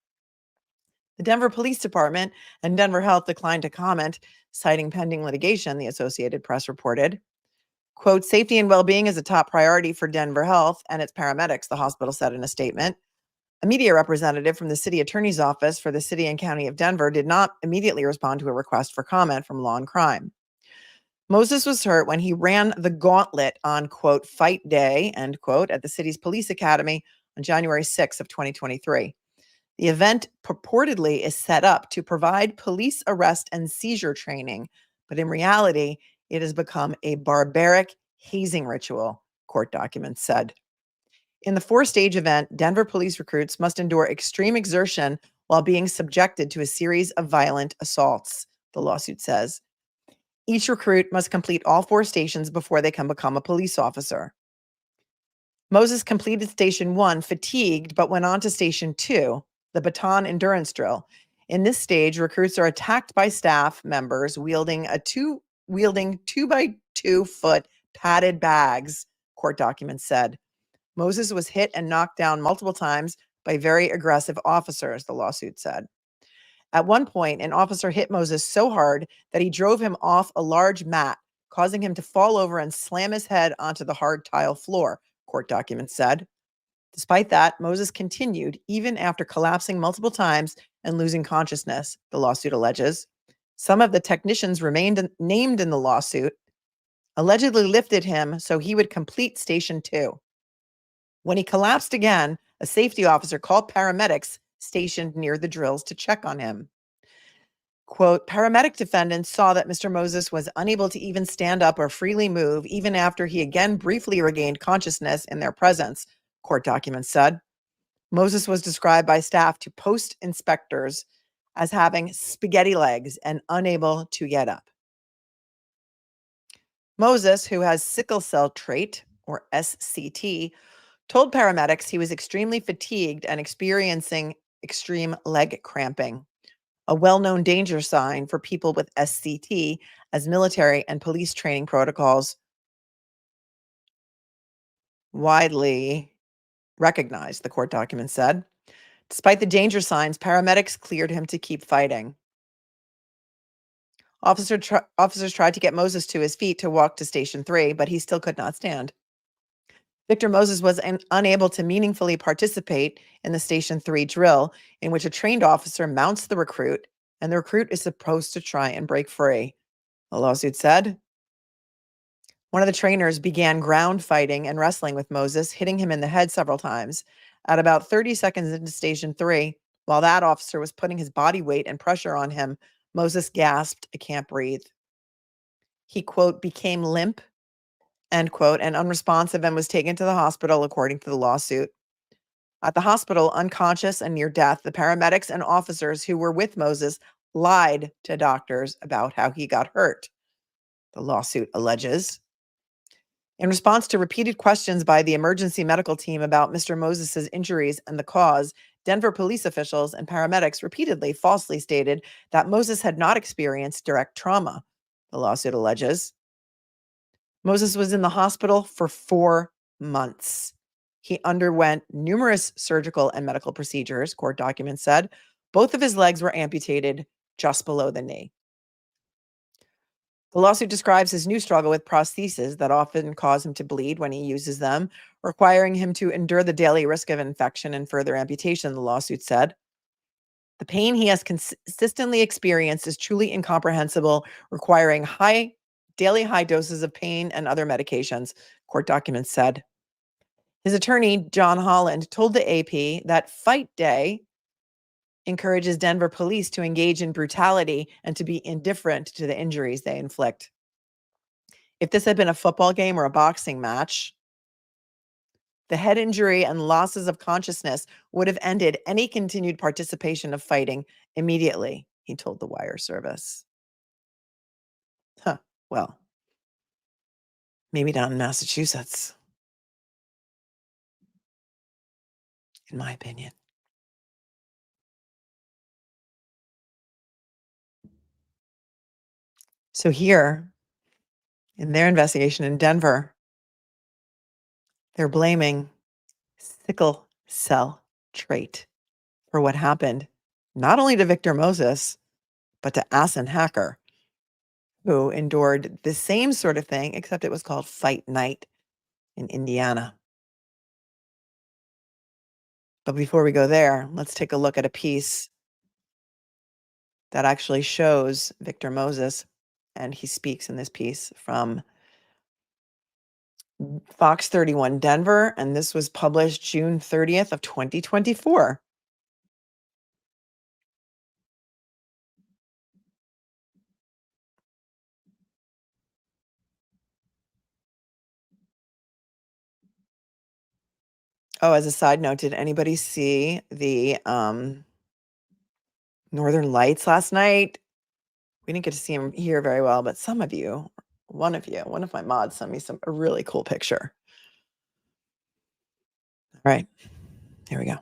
The Denver Police Department and Denver Health declined to comment, citing pending litigation, the Associated Press reported. Quote, safety and well-being is a top priority for Denver Health and its paramedics, the hospital said in a statement. A media representative from the city attorney's office for the city and county of Denver did not immediately respond to a request for comment from Law and Crime. Moses was hurt when he ran the gauntlet on, quote, Fight Day, end quote, at the city's police academy on January 6th of 2023. The event purportedly is set up to provide police arrest and seizure training, but in reality, it has become a barbaric hazing ritual, court documents said. In the 4-stage event, Denver police recruits must endure extreme exertion while being subjected to a series of violent assaults, the lawsuit says. Each recruit must complete all 4 stations before they can become a police officer. Moses completed Station 1 fatigued, but went on to Station 2, the baton endurance drill. In this stage, recruits are attacked by staff members wielding 2-by-2-foot padded bags, court documents said. Moses was hit and knocked down multiple times by very aggressive officers, the lawsuit said. At one point, an officer hit Moses so hard that he drove him off a large mat, causing him to fall over and slam his head onto the hard tile floor, court documents said. Despite that, Moses continued even after collapsing multiple times and losing consciousness, the lawsuit alleges. Some of the technicians remained named in the lawsuit, allegedly lifted him so he would complete Station 2. When he collapsed again, a safety officer called paramedics stationed near the drills to check on him. Quote, paramedic defendants saw that Mr. Moses was unable to even stand up or freely move even after he again briefly regained consciousness in their presence, court documents said. Moses was described by staff to post inspectors as having spaghetti legs and unable to get up. Moses, who has sickle cell trait, or SCT, told paramedics he was extremely fatigued and experiencing extreme leg cramping, a well-known danger sign for people with SCT, as military and police training protocols widely recognized, the court document said. Despite the danger signs, paramedics cleared him to keep fighting. Officers tried to get Moses to his feet to walk to Station 3, but he still could not stand. Victor Moses was unable to meaningfully participate in the Station 3 drill, in which a trained officer mounts the recruit, and the recruit is supposed to try and break free, the lawsuit said. One of the trainers began ground fighting and wrestling with Moses, hitting him in the head several times. At about 30 seconds into Station 3, while that officer was putting his body weight and pressure on him, Moses gasped, I can't breathe. He, quote, became limp, end quote, and unresponsive and was taken to the hospital, according to the lawsuit. At the hospital, unconscious and near death, the paramedics and officers who were with Moses lied to doctors about how he got hurt. the lawsuit alleges. In response to repeated questions by the emergency medical team about Mr. Moses's injuries and the cause, Denver police officials and paramedics repeatedly falsely stated that Moses had not experienced direct trauma, the lawsuit alleges. Moses was in the hospital for 4 months. He underwent numerous surgical and medical procedures, court documents said. Both of his legs were amputated just below the knee. The lawsuit describes his new struggle with prostheses that often cause him to bleed when he uses them, requiring him to endure the daily risk of infection and further amputation, the lawsuit said. The pain he has consistently experienced is truly incomprehensible, requiring daily high doses of pain and other medications, court documents said. His attorney, John Holland, told the AP that Fight Day encourages Denver police to engage in brutality and to be indifferent to the injuries they inflict. If this had been a football game or a boxing match, the head injury and losses of consciousness would have ended any continued participation of fighting immediately, he told the Wire service. Well, maybe not in Massachusetts, in my opinion. So here, in their investigation in Denver, they're blaming sickle cell trait for what happened, not only to Victor Moses, but to Asen Hacker, who endured the same sort of thing, except it was called Fight Night in Indiana. But before we go there, let's take a look at a piece that actually shows Victor Moses, and he speaks in this piece from Fox 31 Denver, and this was published June 30th of 2024. Oh, as a side note, did anybody see the Northern Lights last night? We didn't get to see them here very well, but some of you, one of my mods sent me a really cool picture. All right, here we go.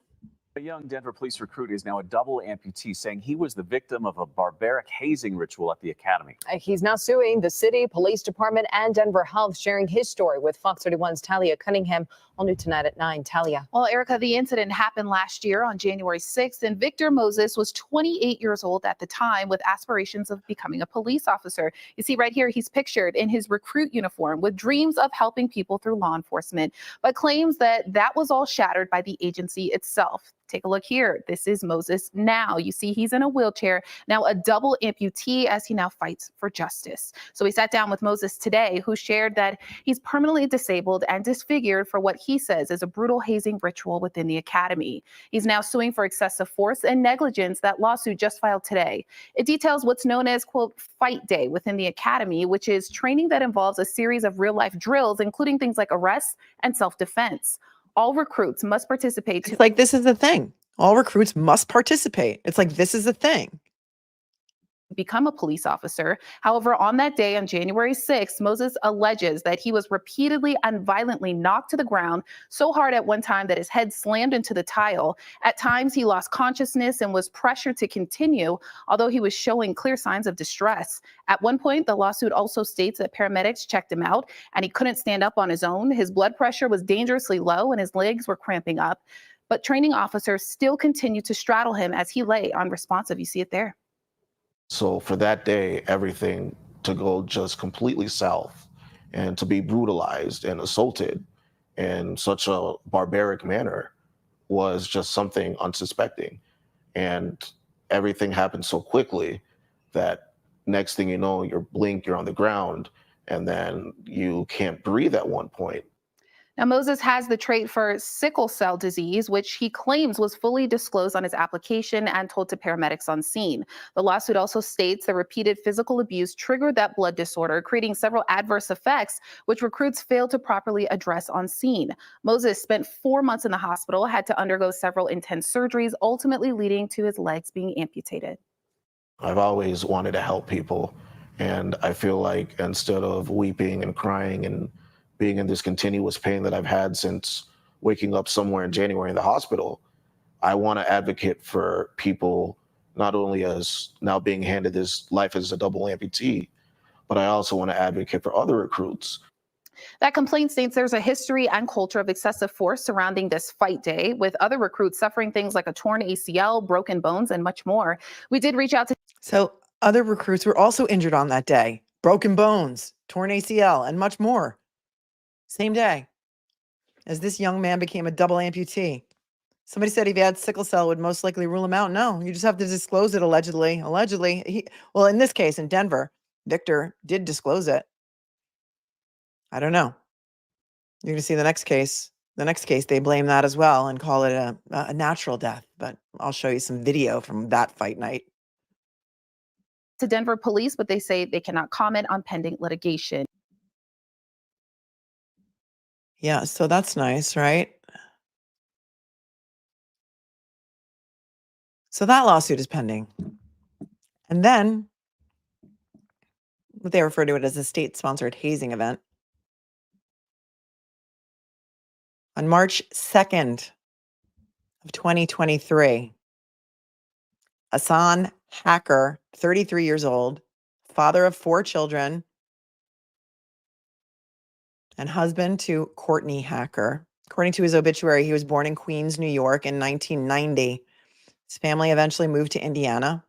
A young Denver police recruit is now a double amputee, saying he was the victim of a barbaric hazing ritual at the academy. He's now suing the city, police department, and Denver Health, sharing his story with Fox 31's Talia Cunningham. All new tonight at 9. Talia. Well, Erica, the incident happened last year on January 6th, and Victor Moses was 28 years old at the time with aspirations of becoming a police officer. You see right here, he's pictured in his recruit uniform with dreams of helping people through law enforcement, but claims that that was all shattered by the agency itself. Take a look here. This is Moses now. You see he's in a wheelchair, now a double amputee as he now fights for justice. So we sat down with Moses today, who shared that he's permanently disabled and disfigured for what he says is a brutal hazing ritual within the academy. He's now suing for excessive force and negligence. That lawsuit just filed today. It details what's known as, quote, Fight Day within the academy, which is training that involves a series of real-life drills, including things like arrests and self-defense. All recruits must participate. It's like, this is the thing. All recruits must participate. It's like, this is the thing. Become a police officer. However, on that day, on January 6th, Moses alleges that he was repeatedly and violently knocked to the ground so hard at one time that his head slammed into the tile. At times, he lost consciousness and was pressured to continue, although he was showing clear signs of distress. At one point, the lawsuit also states that paramedics checked him out and he couldn't stand up on his own. His blood pressure was dangerously low and his legs were cramping up. But training officers still continued to straddle him as he lay unresponsive. You see it there. So for that day, everything to go just completely south and to be brutalized and assaulted in such a barbaric manner was just something unsuspecting. And everything happened so quickly that next thing you know, you're on the ground, and then you can't breathe at one point. Now, Moses has the trait for sickle cell disease, which he claims was fully disclosed on his application and told to paramedics on scene. The lawsuit also states that repeated physical abuse triggered that blood disorder, creating several adverse effects, which recruits failed to properly address on scene. Moses spent 4 months in the hospital, had to undergo several intense surgeries, ultimately leading to his legs being amputated. I've always wanted to help people, And I feel like instead of weeping and crying and being in this continuous pain that I've had since waking up somewhere in January in the hospital, I want to advocate for people not only as now being handed this life as a double amputee, but I also want to advocate for other recruits. That complaint states there's a history and culture of excessive force surrounding this fight day, with other recruits suffering things like a torn ACL, broken bones, and much more. We did reach out to. So other recruits were also injured on that day. Broken bones, torn ACL, and much more. Same day as this young man became a double amputee. Somebody said if he had sickle cell, would most likely rule him out. No, you just have to disclose it allegedly. Well, in this case, in Denver, Victor did disclose it. I don't know. You're going to see the next case. The next case, they blame that as well and call it a natural death. But I'll show you some video from that fight night. To Denver police, but they say they cannot comment on pending litigation. Yeah, so that's nice, right? So that lawsuit is pending. And then they refer to it as a state-sponsored hazing event. On March 2nd of 2023, Hassan Hacker, 33 years old, father of 4 children, and husband to Courtney Hacker. According to his obituary, he was born in Queens, New York in 1990. His family eventually moved to Indiana,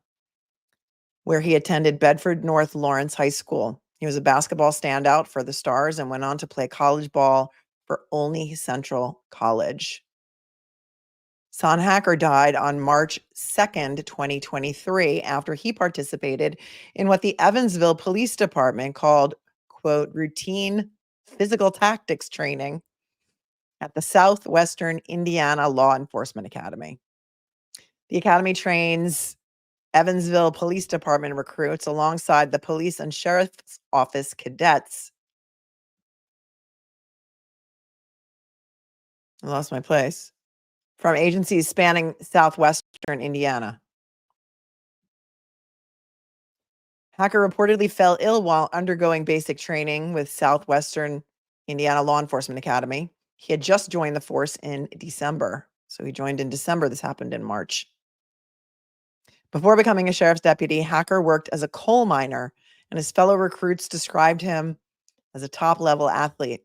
where he attended Bedford North Lawrence High School. He was a basketball standout for the Stars and went on to play college ball for Olney Central College. Son Hacker died on March 2nd, 2023, after he participated in what the Evansville Police Department called, quote, routine physical tactics training at the Southwestern Indiana Law Enforcement Academy. The academy trains Evansville Police Department recruits alongside the police and sheriff's office cadets. I lost my place. From agencies spanning southwestern Indiana. Hacker reportedly fell ill while undergoing basic training with Southwestern Indiana Law Enforcement Academy. He had just joined the force in December. So he joined in December. This happened in March. Before becoming a sheriff's deputy, Hacker worked as a coal miner, and his fellow recruits described him as a top-level athlete.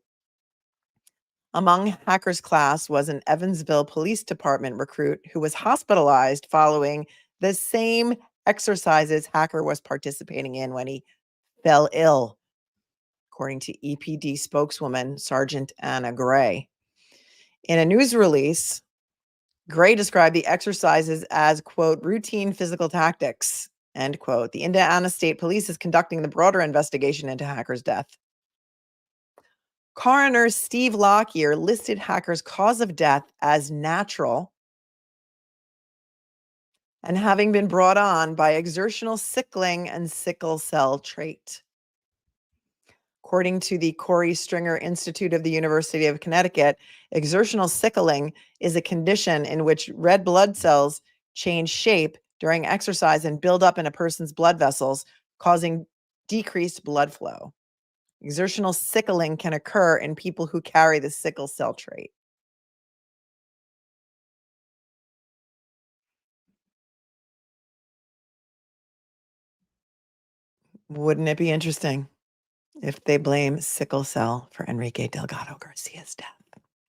Among Hacker's class was an Evansville Police Department recruit who was hospitalized following the same exercises Hacker was participating in when he fell ill, according to EPD spokeswoman Sergeant Anna Gray. In a news release, Gray described the exercises as, quote, routine physical tactics, end quote. The Indiana State Police is conducting the broader investigation into Hacker's death. Coroner Steve Lockyer listed Hacker's cause of death as natural and having been brought on by exertional sickling and sickle cell trait. According to the Corey Stringer Institute of the University of Connecticut, exertional sickling is a condition in which red blood cells change shape during exercise and build up in a person's blood vessels, causing decreased blood flow. Exertional sickling can occur in people who carry the sickle cell trait. Wouldn't it be interesting if they blame sickle cell for Enrique Delgado-Garcia's death?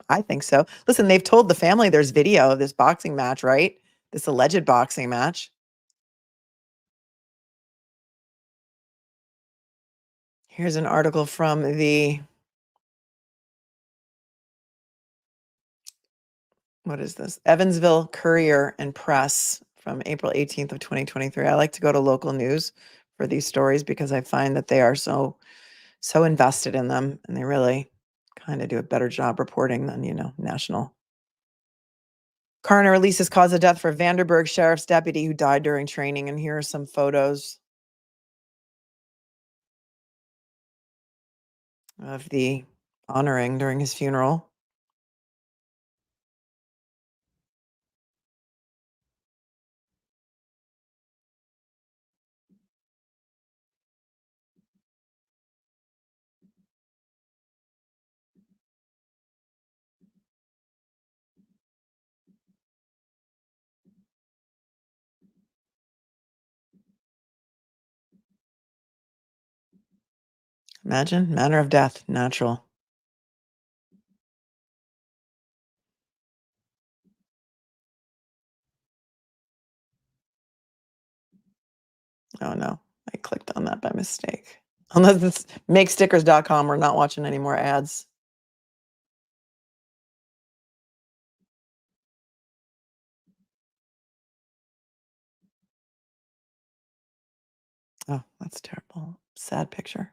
I think so. Listen, they've told the family there's video of this boxing match, right? This alleged boxing match. Here's an article from the, what is this? Evansville Courier and Press from April 18th of 2023. I like to go to local news for these stories because I find that they are so invested in them, and they really kind of do a better job reporting than, national. Coroner releases cause of death for Vanderburgh Sheriff's deputy who died during training, and here are some photos of the honoring during his funeral. Imagine, manner of death, natural. Oh no, I clicked on that by mistake. Unless it's makestickers.com, we're not watching any more ads. Oh, that's terrible. Sad picture.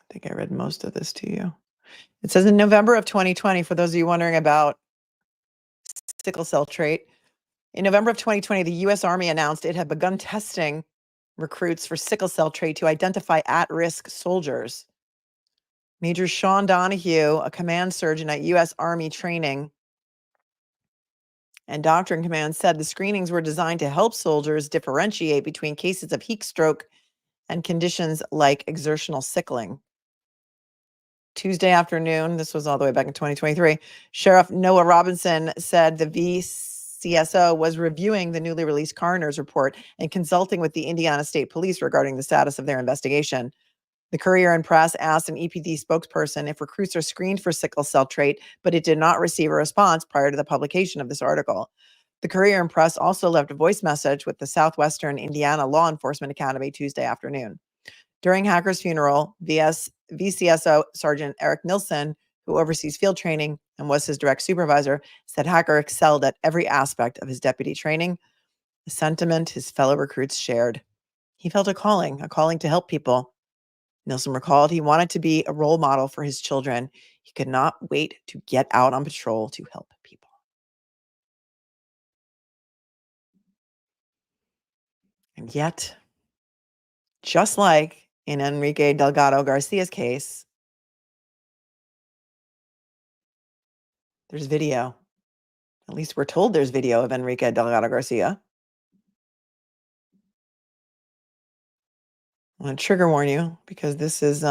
I think I read most of this to you. It says in November of 2020, for those of you wondering about sickle cell trait, in November of 2020, the U.S. Army announced it had begun testing recruits for sickle cell trait to identify at-risk soldiers. Major Sean Donahue, a command surgeon at U.S. Army training and doctrine command, said the screenings were designed to help soldiers differentiate between cases of heat stroke and conditions like exertional sickling. Tuesday afternoon, this was all the way back in 2023, Sheriff Noah Robinson said the VCSO was reviewing the newly released coroner's report and consulting with the Indiana State Police regarding the status of their investigation. The Courier and Press asked an EPD spokesperson if recruits are screened for sickle cell trait, but it did not receive a response prior to the publication of this article. The Courier and Press also left a voice message with the Southwestern Indiana Law Enforcement Academy Tuesday afternoon. During Hacker's funeral, VCSO Sergeant Eric Nilsson, who oversees field training and was his direct supervisor, said Hacker excelled at every aspect of his deputy training, a sentiment his fellow recruits shared. He felt a calling to help people. Nilsson recalled he wanted to be a role model for his children. He could not wait to get out on patrol to help people. And yet, just like in Enrique Delgado-Garcia's case, there's video. At least we're told there's video of Enrique Delgado-Garcia. I want to trigger warn you because this is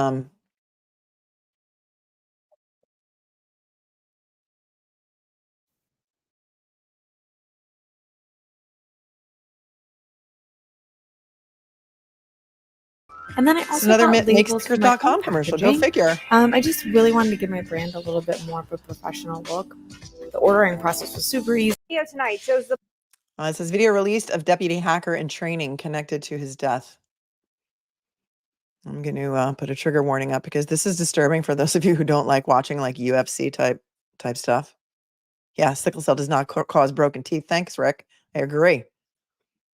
And then I it's also another got labels for my makestickers.com own commercial. Go packaging. figure. I just really wanted to give my brand a little bit more of a professional look. The ordering process was super easy. Video tonight shows the It says video released of deputy hacker in training connected to his death. I'm going to put a trigger warning up because this is disturbing for those of you who don't like watching like UFC type stuff. Yeah, sickle cell does not cause broken teeth. Thanks, Rick. I agree.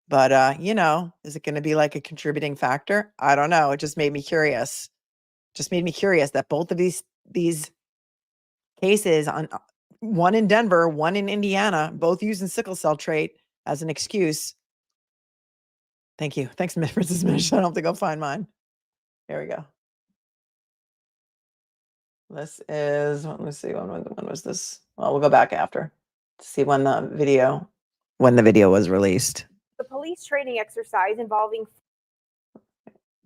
But, you know, is it going to be like a contributing factor? I don't know. It just made me curious. Just made me curious that both of these cases, on one in Denver, one in Indiana, both using sickle cell trait as an excuse. Thank you. Thanks, Mrs. Mish. I don't have to go find mine. Here we go. This is, let me see, when was this? Well, we'll go back after to see when the video was released. The police training exercise involving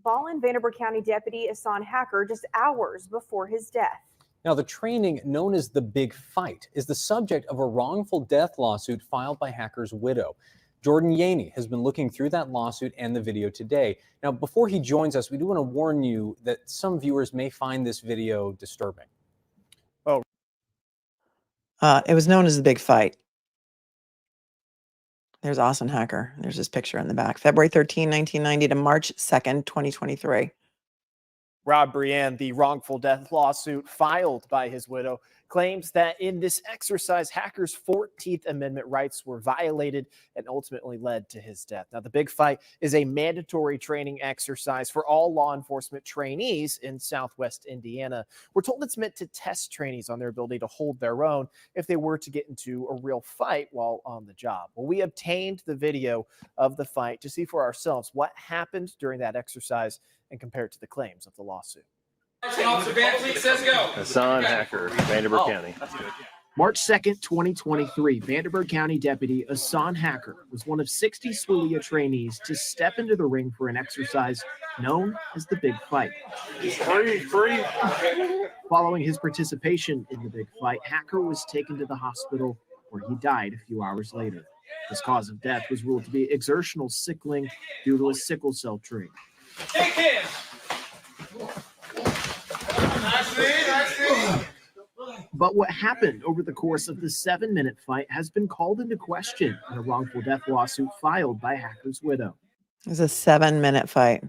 fallen Vanderbilt County deputy Asan Hacker just hours before his death. Now, the training known as the Big Fight is the subject of a wrongful death lawsuit filed by Hacker's widow. Jordan Yaney has been looking through that lawsuit and the video today. Now, before he joins us, we do want to warn you that some viewers may find this video disturbing. Oh. It was known as the Big Fight. There's Asan Hacker. There's his picture in the back. February 13, 1990 to March 2nd, 2023. Rob Brienne, the wrongful death lawsuit filed by his widow, claims that in this exercise, Hacker's 14th Amendment rights were violated and ultimately led to his death. Now, the Big Fight is a mandatory training exercise for all law enforcement trainees in Southwest Indiana. We're told it's meant to test trainees on their ability to hold their own if they were to get into a real fight while on the job. Well, we obtained the video of the fight to see for ourselves what happened during that exercise and compare it to the claims of the lawsuit. Officer Van Fleet says go. Hassan Hacker, Vanderbilt County. March 2nd, 2023, Vanderbilt County Deputy Hassan Hacker was one of 60 SWILIA trainees to step into the ring for an exercise known as the Big Fight. Free. Following his participation in the Big Fight, Hacker was taken to the hospital where he died a few hours later. His cause of death was ruled to be exertional sickling due to a sickle cell trait. Take him. But what happened over the course of the 7-minute fight has been called into question in a wrongful death lawsuit filed by Hacker's widow. It was a 7-minute fight.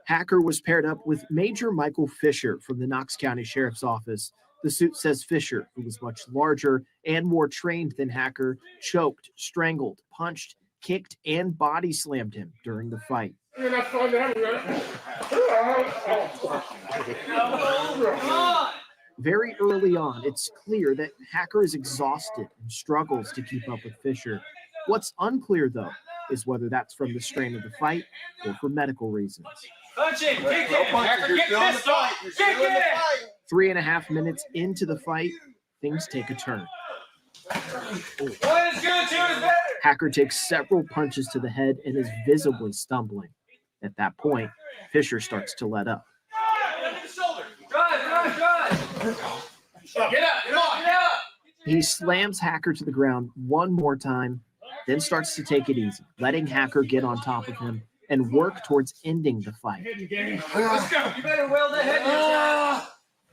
Hacker was paired up with Major Michael Fisher from the Knox County Sheriff's Office. The suit says Fisher, who was much larger and more trained than Hacker, choked, strangled, punched, kicked, and body slammed him during the fight. Very early on, it's clear that Hacker is exhausted and struggles to keep up with Fisher. What's unclear, though, is whether that's from the strain of the fight or for medical reasons. Punch him. Kick him. Hacker, get pissed off. Kick him. 3.5 minutes into the fight, things take a turn. One is good, two is better. Hacker takes several punches to the head and is visibly stumbling. At that point, Fisher starts to let up. Get up, come on, get up! He slams Hacker to the ground one more time, then starts to take it easy, letting Hacker get on top of him and work towards ending the fight. Let's go. You better weld that head.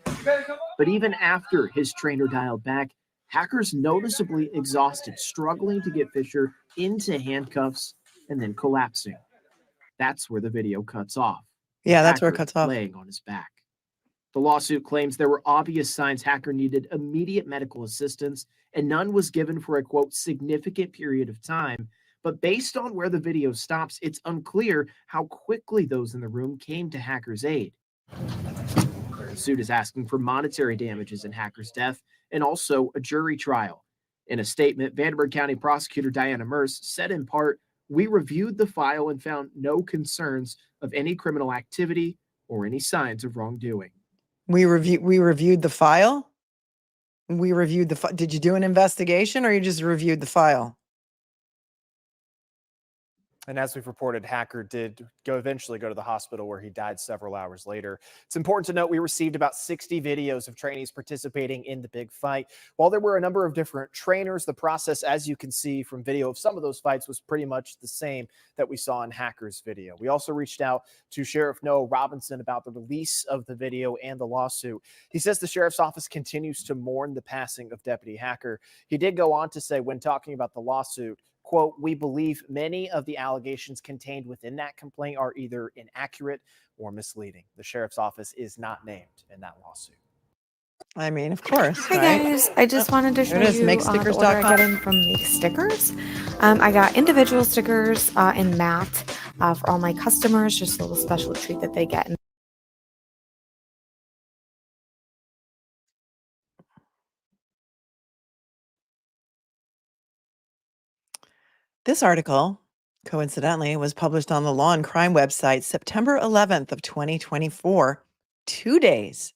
You better come on. But even after his trainer dialed back, Hacker's noticeably exhausted, struggling to get Fisher into handcuffs and then collapsing. That's where the video cuts off. Yeah, that's where it Hacker cuts off. laying on his back. The lawsuit claims there were obvious signs Hacker needed immediate medical assistance, and none was given for a, quote, significant period of time. But based on where the video stops, it's unclear how quickly those in the room came to Hacker's aid. The suit is asking for monetary damages in Hacker's death and also a jury trial. In a statement, Vanderbilt County Prosecutor Diana Merce said in part, "We reviewed the file and found no concerns of any criminal activity or any signs of wrongdoing." We reviewed the file. We reviewed the file. Did you do an investigation or you just reviewed the file? And as we've reported, Hacker did eventually go to the hospital where he died several hours later. It's important to note we received about 60 videos of trainees participating in the Big Fight. While there were a number of different trainers, the process, as you can see from video of some of those fights, was pretty much the same that we saw in Hacker's video. We also reached out to Sheriff Noah Robinson about the release of the video and the lawsuit. He says the sheriff's office continues to mourn the passing of Deputy Hacker. He did go on to say, when talking about the lawsuit, quote, "We believe many of the allegations contained within that complaint are either inaccurate or misleading." The sheriff's office is not named in that lawsuit. I mean, of course. Hi right? guys, I just wanted to show There it is, you the order I makestickers.com. got in from Make Stickers. I got individual stickers in matte for all my customers, just a little special treat that they get. This article, coincidentally, was published on the Law and Crime website September 11th of 2024, 2 days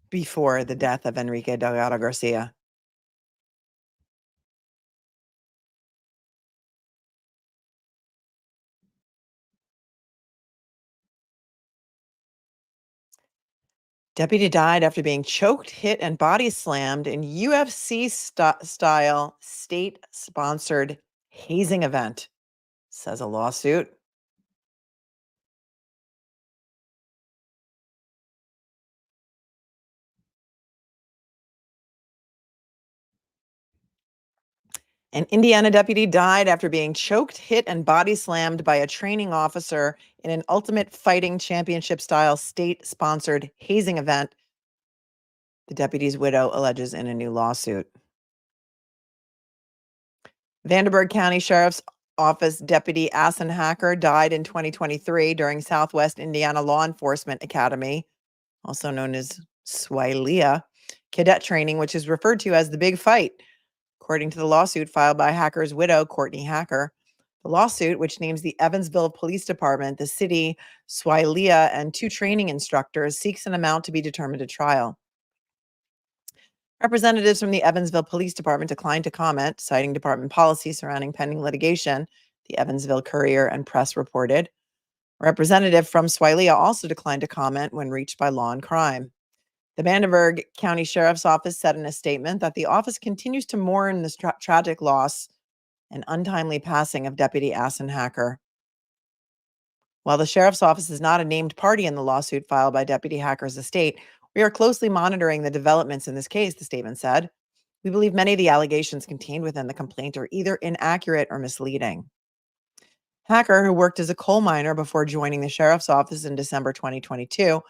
before the death of Enrique Delgado-Garcia. Deputy died after being choked, hit, and body slammed in UFC style state-sponsored hazing event, says a lawsuit. An Indiana deputy died after being choked, hit, and body slammed by a training officer in an Ultimate Fighting Championship-style state-sponsored hazing event, the deputy's widow alleges in a new lawsuit. Vanderburgh County Sheriff's Office Deputy Asen Hacker died in 2023 during Southwest Indiana Law Enforcement Academy, also known as SWILEA, cadet training, which is referred to as the Big Fight, according to the lawsuit filed by Hacker's widow, Courtney Hacker. The lawsuit, which names the Evansville Police Department, the city, SWILEA, and 2 training instructors, seeks an amount to be determined at trial. Representatives from the Evansville Police Department declined to comment, citing department policy surrounding pending litigation, the Evansville Courier and Press reported. A representative from SWILEA also declined to comment when reached by Law and Crime. The Vanderburgh County Sheriff's Office said in a statement that the office continues to mourn this tragic loss and untimely passing of Deputy Asen Hacker. While the Sheriff's Office is not a named party in the lawsuit filed by Deputy Hacker's estate, we are closely monitoring the developments in this case, the statement said. We believe many of the allegations contained within the complaint are either inaccurate or misleading. Hacker, who worked as a coal miner before joining the Sheriff's Office in December 2022,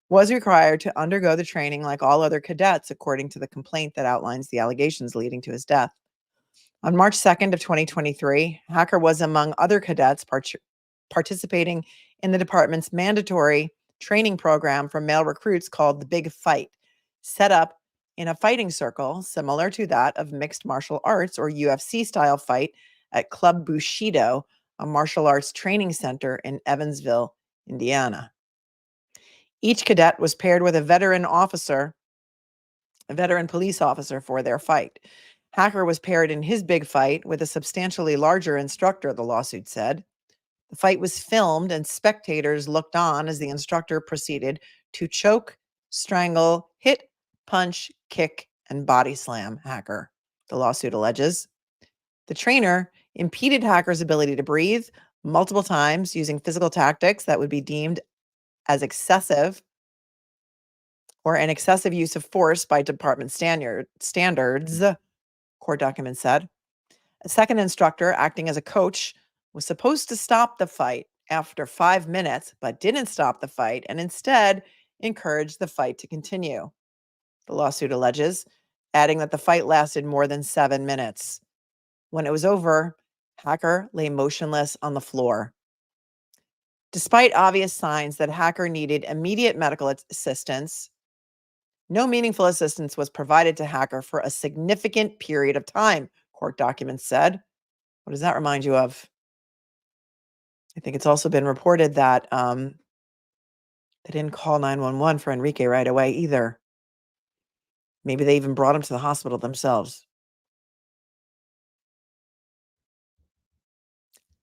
was required to undergo the training like all other cadets, according to the complaint that outlines the allegations leading to his death. On March 2nd of 2023, Hacker was among other cadets participating in the department's mandatory training program for male recruits called the Big Fight, set up in a fighting circle similar to that of mixed martial arts or UFC-style fight at Club Bushido, a martial arts training center in Evansville, Indiana. Each cadet was paired with a veteran police officer for their fight. Hacker was paired in his Big Fight with a substantially larger instructor, the lawsuit said. The fight was filmed and spectators looked on as the instructor proceeded to choke, strangle, hit, punch, kick, and body slam Hacker, the lawsuit alleges. The trainer impeded Hacker's ability to breathe multiple times using physical tactics that would be deemed as excessive or an excessive use of force by department standards, court documents said. A second instructor, acting as a coach, was supposed to stop the fight after 5 minutes, but didn't stop the fight and instead encouraged the fight to continue, the lawsuit alleges, adding that the fight lasted more than 7 minutes. When it was over, Hacker lay motionless on the floor. Despite obvious signs that Hacker needed immediate medical assistance, no meaningful assistance was provided to Hacker for a significant period of time, court documents said. What does that remind you of? I think it's also been reported that they didn't call 911 for Enrique right away either. Maybe they even brought him to the hospital themselves.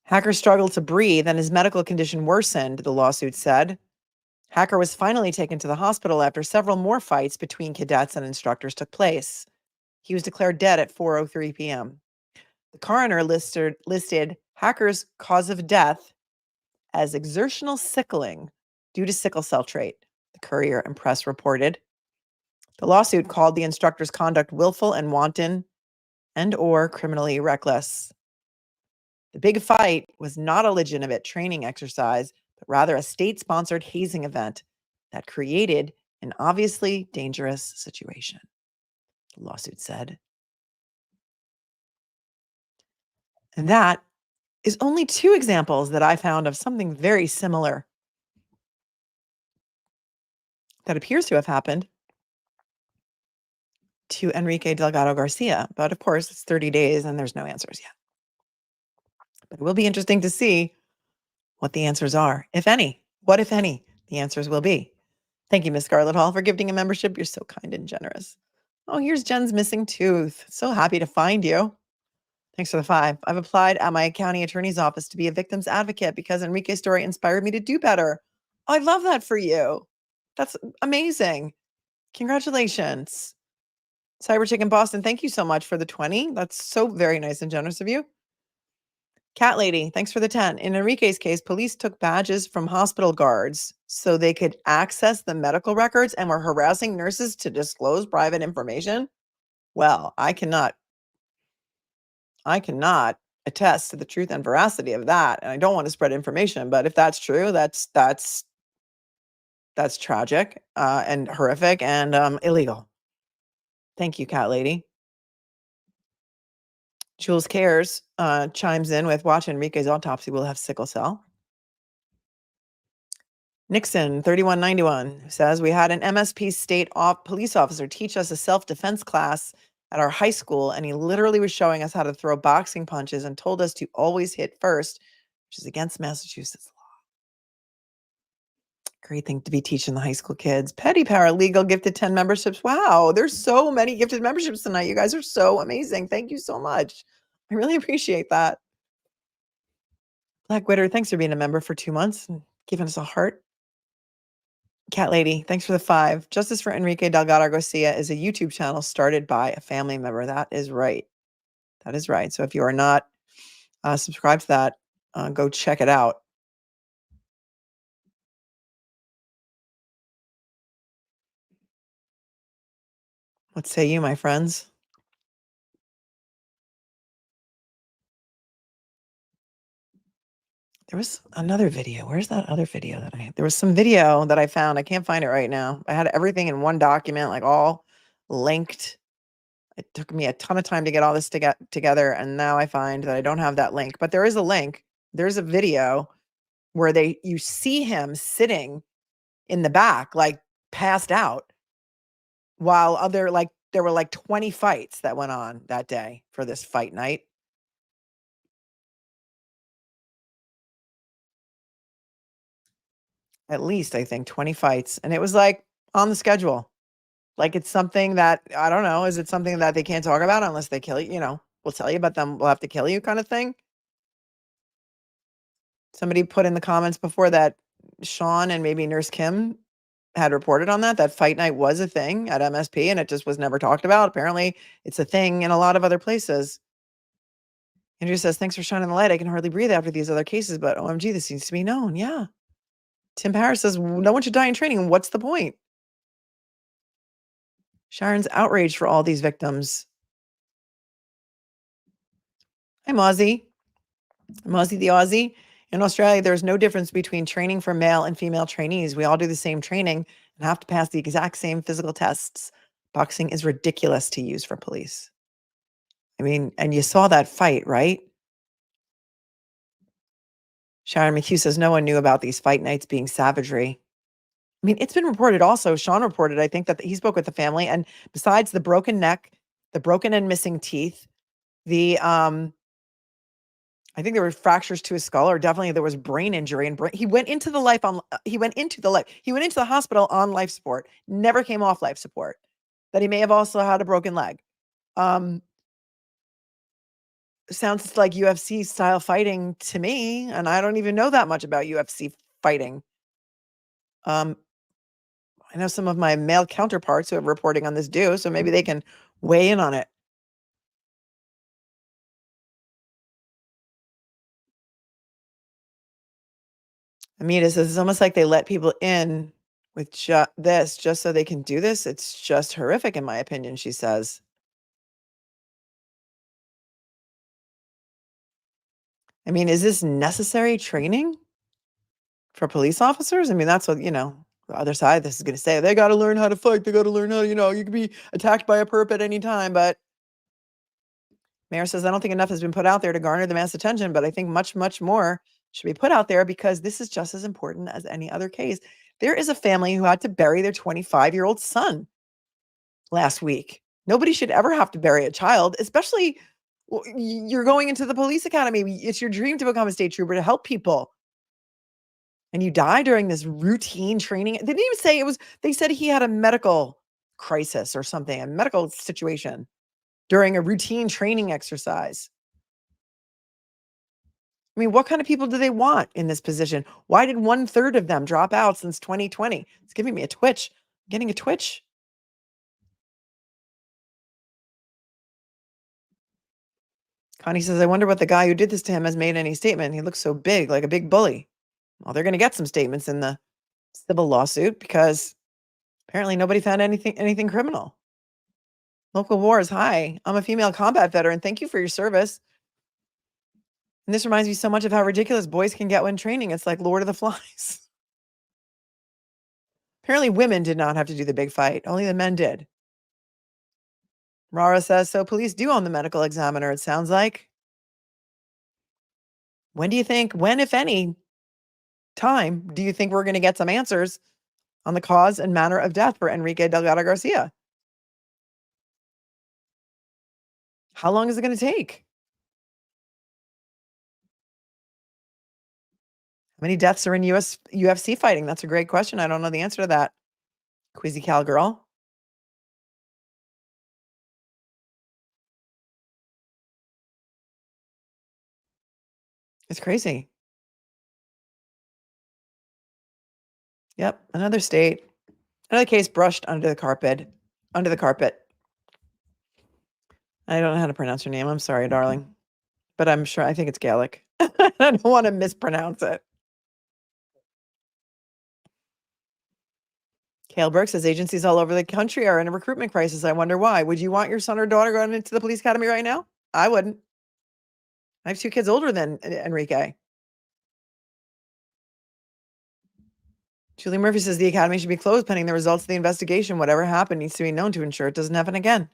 Hacker struggled to breathe and his medical condition worsened, the lawsuit said. Hacker was finally taken to the hospital after several more fights between cadets and instructors took place. He was declared dead at 4:03 p.m. The coroner listed Hacker's cause of death as exertional sickling due to sickle cell trait, the Courier and Press reported. The lawsuit called the instructor's conduct willful and wanton and/or criminally reckless. The Big Fight was not a legitimate training exercise, but rather a state-sponsored hazing event that created an obviously dangerous situation, the lawsuit said. And that is only 2 examples that I found of something very similar that appears to have happened to Enrique Delgado-Garcia. But of course, it's 30 days and there's no answers yet. But it will be interesting to see what the answers are, if any. What, if any, the answers will be. Thank you, Miss Scarlett Hall, for gifting a membership. You're so kind and generous. Oh, here's Jen's missing tooth. So happy to find you. Thanks for the 5. I've applied at my county attorney's office to be a victim's advocate because Enrique's story inspired me to do better. Oh, I love that for you. That's amazing. Congratulations. Cyber Chicken Boston, thank you so much for the 20. That's so very nice and generous of you. Cat Lady, thanks for the 10. In Enrique's case, police took badges from hospital guards so they could access the medical records and were harassing nurses to disclose private information. Well, I cannot I cannot attest to the truth and veracity of that, and I don't want to spread information. But if that's true, that's tragic and horrific and illegal. Thank you, Cat Lady. Jules Cares chimes in with, watch Enrique's autopsy will have sickle cell. Nixon 3191 says, we had an MSP state police officer teach us a self-defense class at our high school, and he literally was showing us how to throw boxing punches and told us to always hit first, which is against Massachusetts law. Great thing to be teaching the high school kids. Petty Paralegal gifted 10 memberships. Wow, there's so many gifted memberships tonight. You guys are so amazing. Thank you so much. I really appreciate that. Black Witter, thanks for being a member for 2 months and giving us a heart. Cat Lady, thanks for the 5. Justice for Enrique Delgado-Garcia is a YouTube channel started by a family member. That is right. That is right. So if you are not subscribed to that, go check it out. What say you, my friends? There was another video. Where's that other video that there was some video that I found. I can't find it right now. I had everything in one document, like all linked. It took me a ton of time to get all this together. And now I find that I don't have that link, but there is a link. There's a video where you see him sitting in the back, like passed out, while there were like 20 fights that went on that day for this fight night. At least, I think, 20 fights. And it was like on the schedule. Like it's something that, I don't know, is it something that they can't talk about unless they kill you? You know, we'll tell you, but then we'll have to kill you kind of thing. Somebody put in the comments before that Sean and maybe Nurse Kim had reported on that fight night was a thing at MSP and it just was never talked about. Apparently it's a thing in a lot of other places. Andrew says, thanks for shining the light. I can hardly breathe after these other cases, but OMG, this needs to be known. Yeah. Tim Harris says, no one should die in training. What's the point? Sharon's outraged for all these victims. Hi, Mozzie. Mozzie the Aussie. In Australia, there's no difference between training for male and female trainees. We all do the same training and have to pass the exact same physical tests. Boxing is ridiculous to use for police. I mean, and you saw that fight, right? Sharon McHugh says no one knew about these fight nights being savagery. I mean, it's been reported also, Sean reported, I think, that he spoke with the family, and besides the broken neck, the broken and missing teeth, the I think there were fractures to his skull, or definitely there was brain injury, and he went into the hospital on life support, never came off life support. That he may have also had a broken leg. Sounds like UFC style fighting to me, and I don't even know that much about UFC fighting. I know some of my male counterparts who are reporting on this do, so maybe they can weigh in on it. Amita says it's almost like they let people in with this just so they can do this. It's just horrific, in my opinion, she says. I mean, is this necessary training for police officers? I mean, that's what, the other side of this is going to say. They got to learn how to fight. They got to learn how, you can be attacked by a perp at any time. But Mayor says, I don't think enough has been put out there to garner the mass attention, but I think much, much more should be put out there because this is just as important as any other case. There is a family who had to bury their 25-year-old son last week. Nobody should ever have to bury a child, especially you're going into the police academy. It's your dream to become a state trooper, to help people. And you die during this routine training. They didn't even say it was, they said he had a medical crisis or something, a medical situation during a routine training exercise. I mean, what kind of people do they want in this position? Why did 1/3 of them drop out since 2020? It's giving me a twitch. I'm getting a twitch. Connie says, I wonder what the guy who did this to him has made any statement. He looks so big, like a big bully. Well, they're going to get some statements in the civil lawsuit because apparently nobody found anything criminal. Local Wars, hi. I'm a female combat veteran. Thank you for your service. And this reminds me so much of how ridiculous boys can get when training. It's like Lord of the Flies. Apparently women did not have to do the big fight. Only the men did. Rara says, so police do own the medical examiner, it sounds like. When do you think, when, if any time, do you think we're going to get some answers on the cause and manner of death for Enrique Delgado-Garcia? How long is it going to take? How many deaths are in UFC fighting? That's a great question. I don't know the answer to that. Quizzy Cowgirl. It's crazy. Yep, another state. Another case brushed under the carpet. Under the carpet. I don't know how to pronounce her name. I'm sorry, darling. But I'm sure, I think it's Gaelic. I don't want to mispronounce it. Cale Burke says agencies all over the country are in a recruitment crisis. I wonder why. Would you want your son or daughter going into the police academy right now? I wouldn't. I have 2 kids older than Enrique. Julie Murphy says the academy should be closed pending the results of the investigation. Whatever happened needs to be known to ensure it doesn't happen again.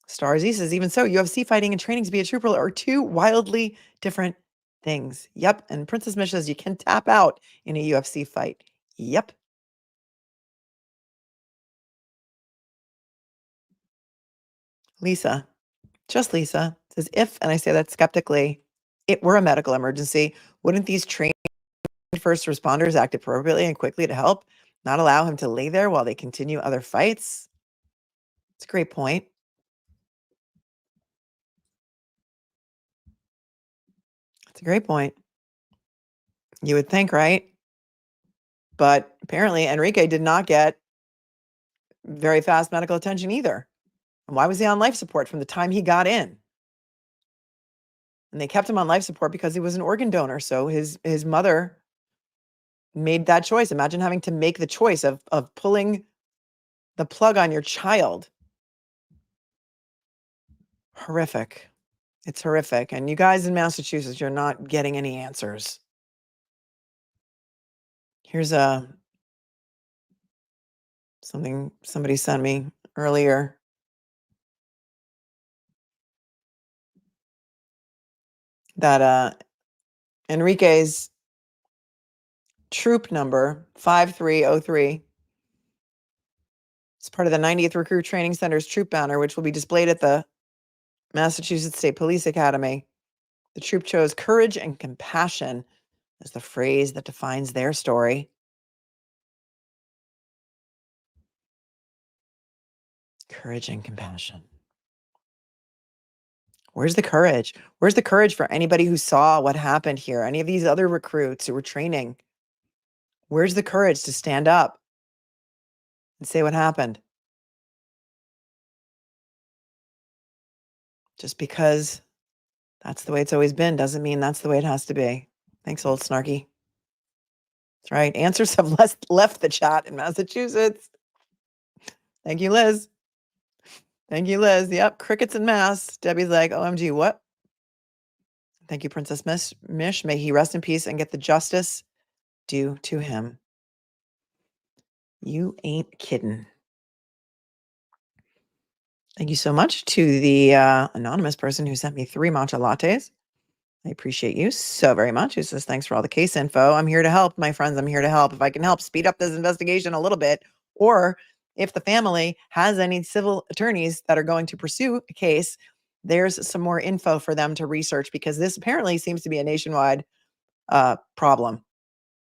Star Z says, even so, UFC fighting and training to be a trooper are 2 wildly different things. Yep. And Princess Mish says you can tap out in a UFC fight. Yep. Lisa, just Lisa, says, if, and I say that skeptically, it were a medical emergency, wouldn't these trained first responders act appropriately and quickly to help, not allow him to lay there while they continue other fights? It's a great point. It's a great point. You would think, right? But apparently Enrique did not get very fast medical attention either. And why was he on life support from the time he got in? And they kept him on life support because he was an organ donor. So his mother made that choice. Imagine having to make the choice of pulling the plug on your child. Horrific. It's horrific. And you guys in Massachusetts, you're not getting any answers. Here's something somebody sent me earlier. That Enrique's troop number 5303 is part of the 90th Recruit Training Center's troop banner, which will be displayed at the Massachusetts State Police Academy. The troop chose courage and compassion as the phrase that defines their story. Courage and compassion. Where's the courage? Where's the courage for anybody who saw what happened here? Any of these other recruits who were training? Where's the courage to stand up and say what happened? Just because that's the way it's always been doesn't mean that's the way it has to be. Thanks, old snarky. That's right. Answers have left the chat in Massachusetts. Thank you, Liz. Thank you, Liz. Yep, crickets in mass. Debbie's like, OMG, what? Thank you, Princess Mish. May he rest in peace and get the justice due to him. You ain't kidding. Thank you so much to the anonymous person who sent me 3 matcha lattes. I appreciate you so very much. Who says, thanks for all the case info. I'm here to help, my friends. I'm here to help. If I can help speed up this investigation a little bit, or if the family has any civil attorneys that are going to pursue a case, there's some more info for them to research, because this apparently seems to be a nationwide problem,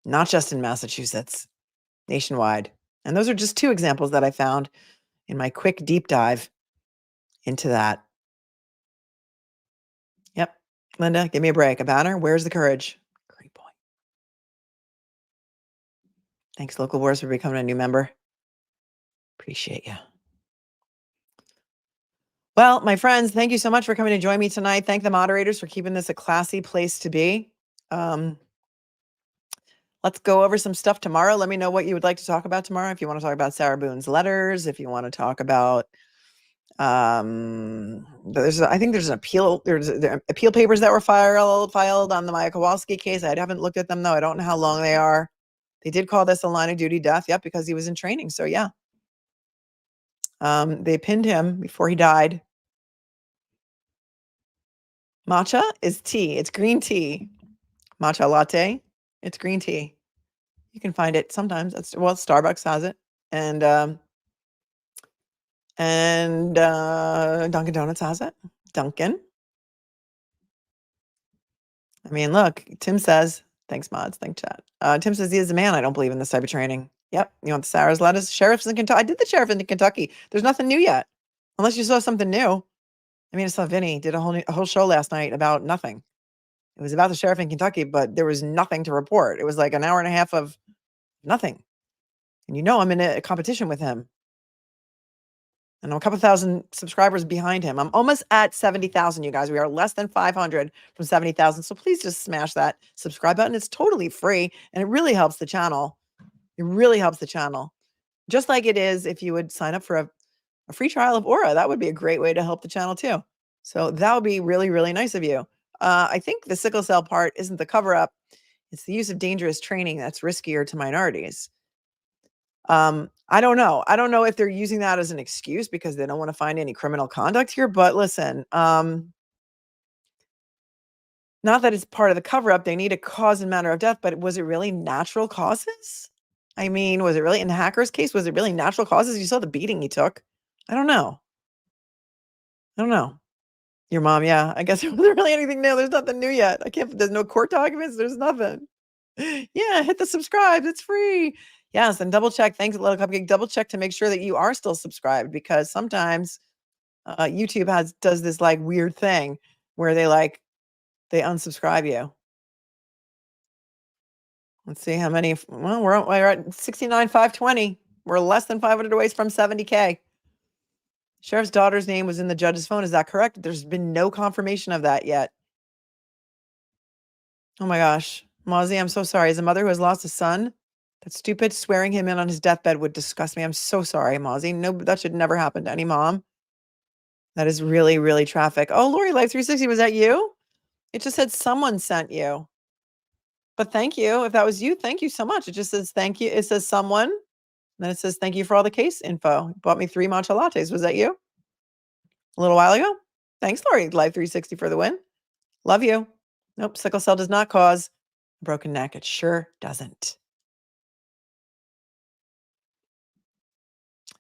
not just in Massachusetts, nationwide. And those are just 2 examples that I found in my quick deep dive into that. Yep. Linda, give me a break. A banner. Where's the courage? Great point. Thanks, Local Wars, for becoming a new member. Appreciate you. Well, my friends, thank you so much for coming to join me tonight. Thank the moderators for keeping this a classy place to be. Let's go over some stuff tomorrow. Let me know what you would like to talk about tomorrow. If you want to talk about Sarah Boone's letters, if you want to talk about I think there's an appeal. There's appeal papers that were filed on the Maya Kowalski case. I haven't looked at them though. I don't know how long they are. They did call this a line of duty death. Yep, because he was in training. So yeah. They pinned him before he died. Matcha is tea. It's green tea. Matcha latte. It's green tea. You can find it sometimes. Starbucks has it, and Dunkin' Donuts has it. Dunkin'. I mean, look. Tim says, "Thanks, mods. Thanks, chat." Tim says he is a man. I don't believe in this type of training. Yep. You want the Sarah's lettuce? Sheriff's in Kentucky. I did the sheriff in Kentucky. There's nothing new yet, unless you saw something new. I mean, I saw Vinny did a whole show last night about nothing. It was about the sheriff in Kentucky, but there was nothing to report. It was like an hour and a half of nothing. And I'm in a competition with him. And I'm a couple thousand subscribers behind him. I'm almost at 70,000, you guys. We are less than 500 from 70,000. So please just smash that subscribe button. It's totally free, and it really helps the channel. It really helps the channel. Just like it is if you would sign up for a free trial of Aura. That would be a great way to help the channel too. So that would be really, really nice of you. I think the sickle cell part isn't the cover up. It's the use of dangerous training that's riskier to minorities. I don't know. I don't know if they're using that as an excuse because they don't want to find any criminal conduct here. But listen, not that it's part of the cover up. They need a cause and manner of death. But was it really natural causes? I mean, was it really in the hacker's case? Was it really natural causes? You saw the beating he took. I don't know. Your mom, yeah. I guess there wasn't really anything new. There's nothing new yet. There's no court documents. There's nothing. Yeah, hit the subscribe. It's free. Yes, and double check. Thanks, Little Cupcake. Double check to make sure that you are still subscribed, because sometimes YouTube does this like weird thing where they unsubscribe you. Let's see how many. Well, we're at 69,520. We're less than 500 away from 70K. Sheriff's daughter's name was in the judge's phone. Is that correct? There's been no confirmation of that yet. Oh my gosh. Mozzie, I'm so sorry. As a mother who has lost a son, that's stupid. Swearing him in on his deathbed would disgust me. I'm so sorry, Mozzie. No, that should never happen to any mom. That is really, really traffic. Oh, Lori, Life 360, was that you? It just said someone sent you. But thank you. If that was you, thank you so much. It just says thank you. It says someone. Then it says thank you for all the case info. Bought me 3 matcha lattes. Was that you? A little while ago? Thanks, Lori. Live 360 for the win. Love you. Nope. Sickle cell does not cause a broken neck. It sure doesn't.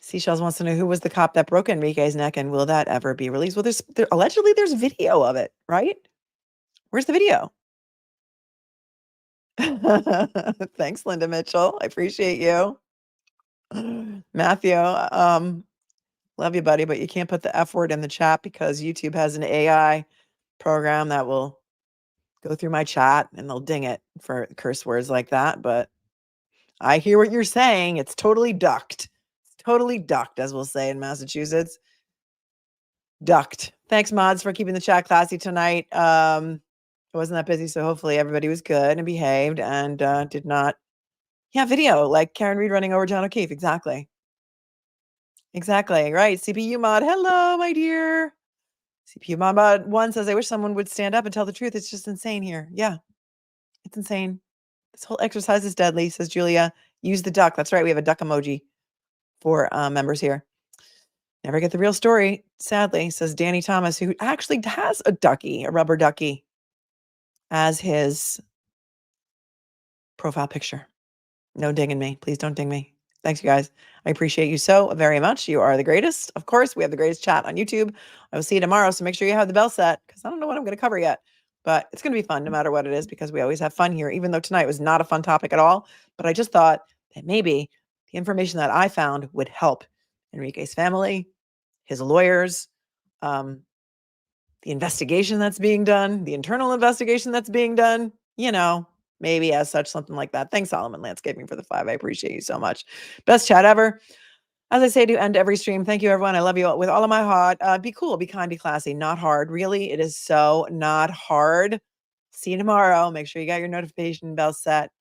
Seashells wants to know who was the cop that broke Enrique's neck, and will that ever be released? Well, allegedly there's video of it, right? Where's the video? Thanks, Linda Mitchell. I appreciate you. Matthew, love you, buddy, but you can't put the F word in the chat because YouTube has an AI program that will go through my chat and they'll ding it for curse words like that. But I hear what you're saying. It's totally ducked. It's totally ducked, as we'll say in Massachusetts. Ducked. Thanks, mods, for keeping the chat classy tonight. It wasn't that busy, so hopefully everybody was good and behaved and did not. Yeah, video, like Karen Reed running over John O'Keefe. Exactly. Exactly. Right. CPU mod. Hello, my dear. CPU mod 1 says, I wish someone would stand up and tell the truth. It's just insane here. Yeah. It's insane. This whole exercise is deadly, says Julia. Use the duck. That's right. We have a duck emoji for members here. Never get the real story, sadly, says Danny Thomas, who actually has a ducky, a rubber ducky, as his profile picture. No dinging me. Please don't ding me. Thanks, you guys. I appreciate you so very much. You are the greatest. Of course, we have the greatest chat on YouTube. I will see you tomorrow, so make sure you have the bell set, because I don't know what I'm going to cover yet. But it's going to be fun no matter what it is, because we always have fun here, even though tonight was not a fun topic at all. But I just thought that maybe the information that I found would help Enrique's family, his lawyers, the investigation that's being done, the internal investigation that's being done, maybe as such, something like that. Thanks, Solomon Landscaping, for the 5. I appreciate you so much. Best chat ever. As I say to end every stream, thank you, everyone. I love you all with all of my heart. Be cool, be kind, be classy. Not hard. Really, it is so not hard. See you tomorrow. Make sure you got your notification bell set.